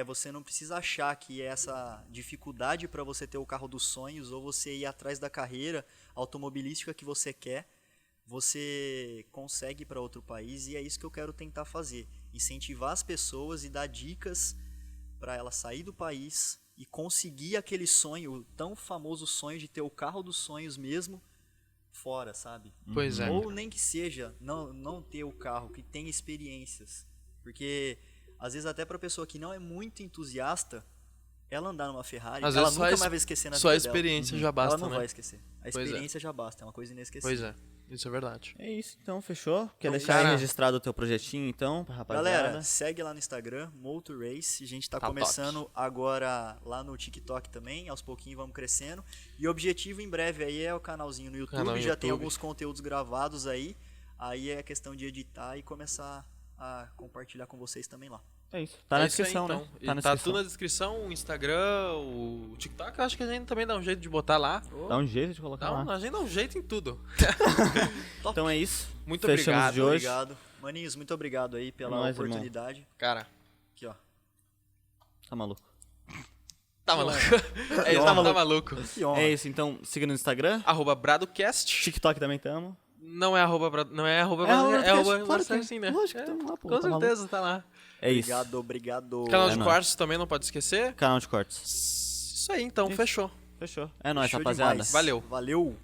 você não precisa achar que essa dificuldade para você ter o carro dos sonhos ou você ir atrás da carreira automobilística que você quer, você consegue para outro país, e é isso que eu quero tentar fazer. Incentivar as pessoas e dar dicas para elas sair do país e conseguir aquele sonho, o tão famoso sonho de ter o carro dos sonhos mesmo fora, sabe? Pois é. Ou nem que seja não ter o carro, que tenha experiências. Porque às vezes até pra pessoa que não é muito entusiasta, ela andar numa Ferrari, Às ela vezes nunca só mais vai esquecer na Só a vida dela. experiência já Ela basta, não né? vai esquecer. A Pois é. experiência já basta, é uma coisa inesquecível. Pois é, isso é verdade. É isso, então, fechou? Quer Então, deixar aí cara- registrado o teu projetinho, então, pra rapaziada? Galera, segue lá no Instagram, Motor Race. A gente tá Tá começando agora lá no TikTok também, aos pouquinhos vamos crescendo. E o objetivo em breve aí é o canalzinho no YouTube, Canal no já tem YouTube. alguns conteúdos gravados aí. Aí é questão de editar e começar a compartilhar com vocês também lá. É isso. Tá na É isso aí, descrição, então. né? E Tá na tá descrição. tudo na descrição, o Instagram, o TikTok, eu acho que a gente também dá um jeito de botar lá. Dá um jeito de colocar lá. A gente dá um jeito em tudo. Então é isso. Muito Fechamos obrigado. de hoje. Obrigado. Maninhos, muito obrigado aí pela Nós, irmão. oportunidade. Cara, Aqui, ó. Tá maluco. tá maluco. É isso, tá maluco. Que honra. É isso, então, siga no Instagram. @bradocast. TikTok também tamo. Não é arroba, não é arroba, É arroba é arroba, Bradocast, claro que é. assim, né? Lógico que É, tamo lá, pô, com tá certeza, tá lá. É isso. Obrigado. Canal É de nóis. quartos também não pode esquecer. Canal de cortes. Isso aí, então, Isso. fechou. Fechou. É nóis, Show rapaziada. demais. Valeu. Valeu.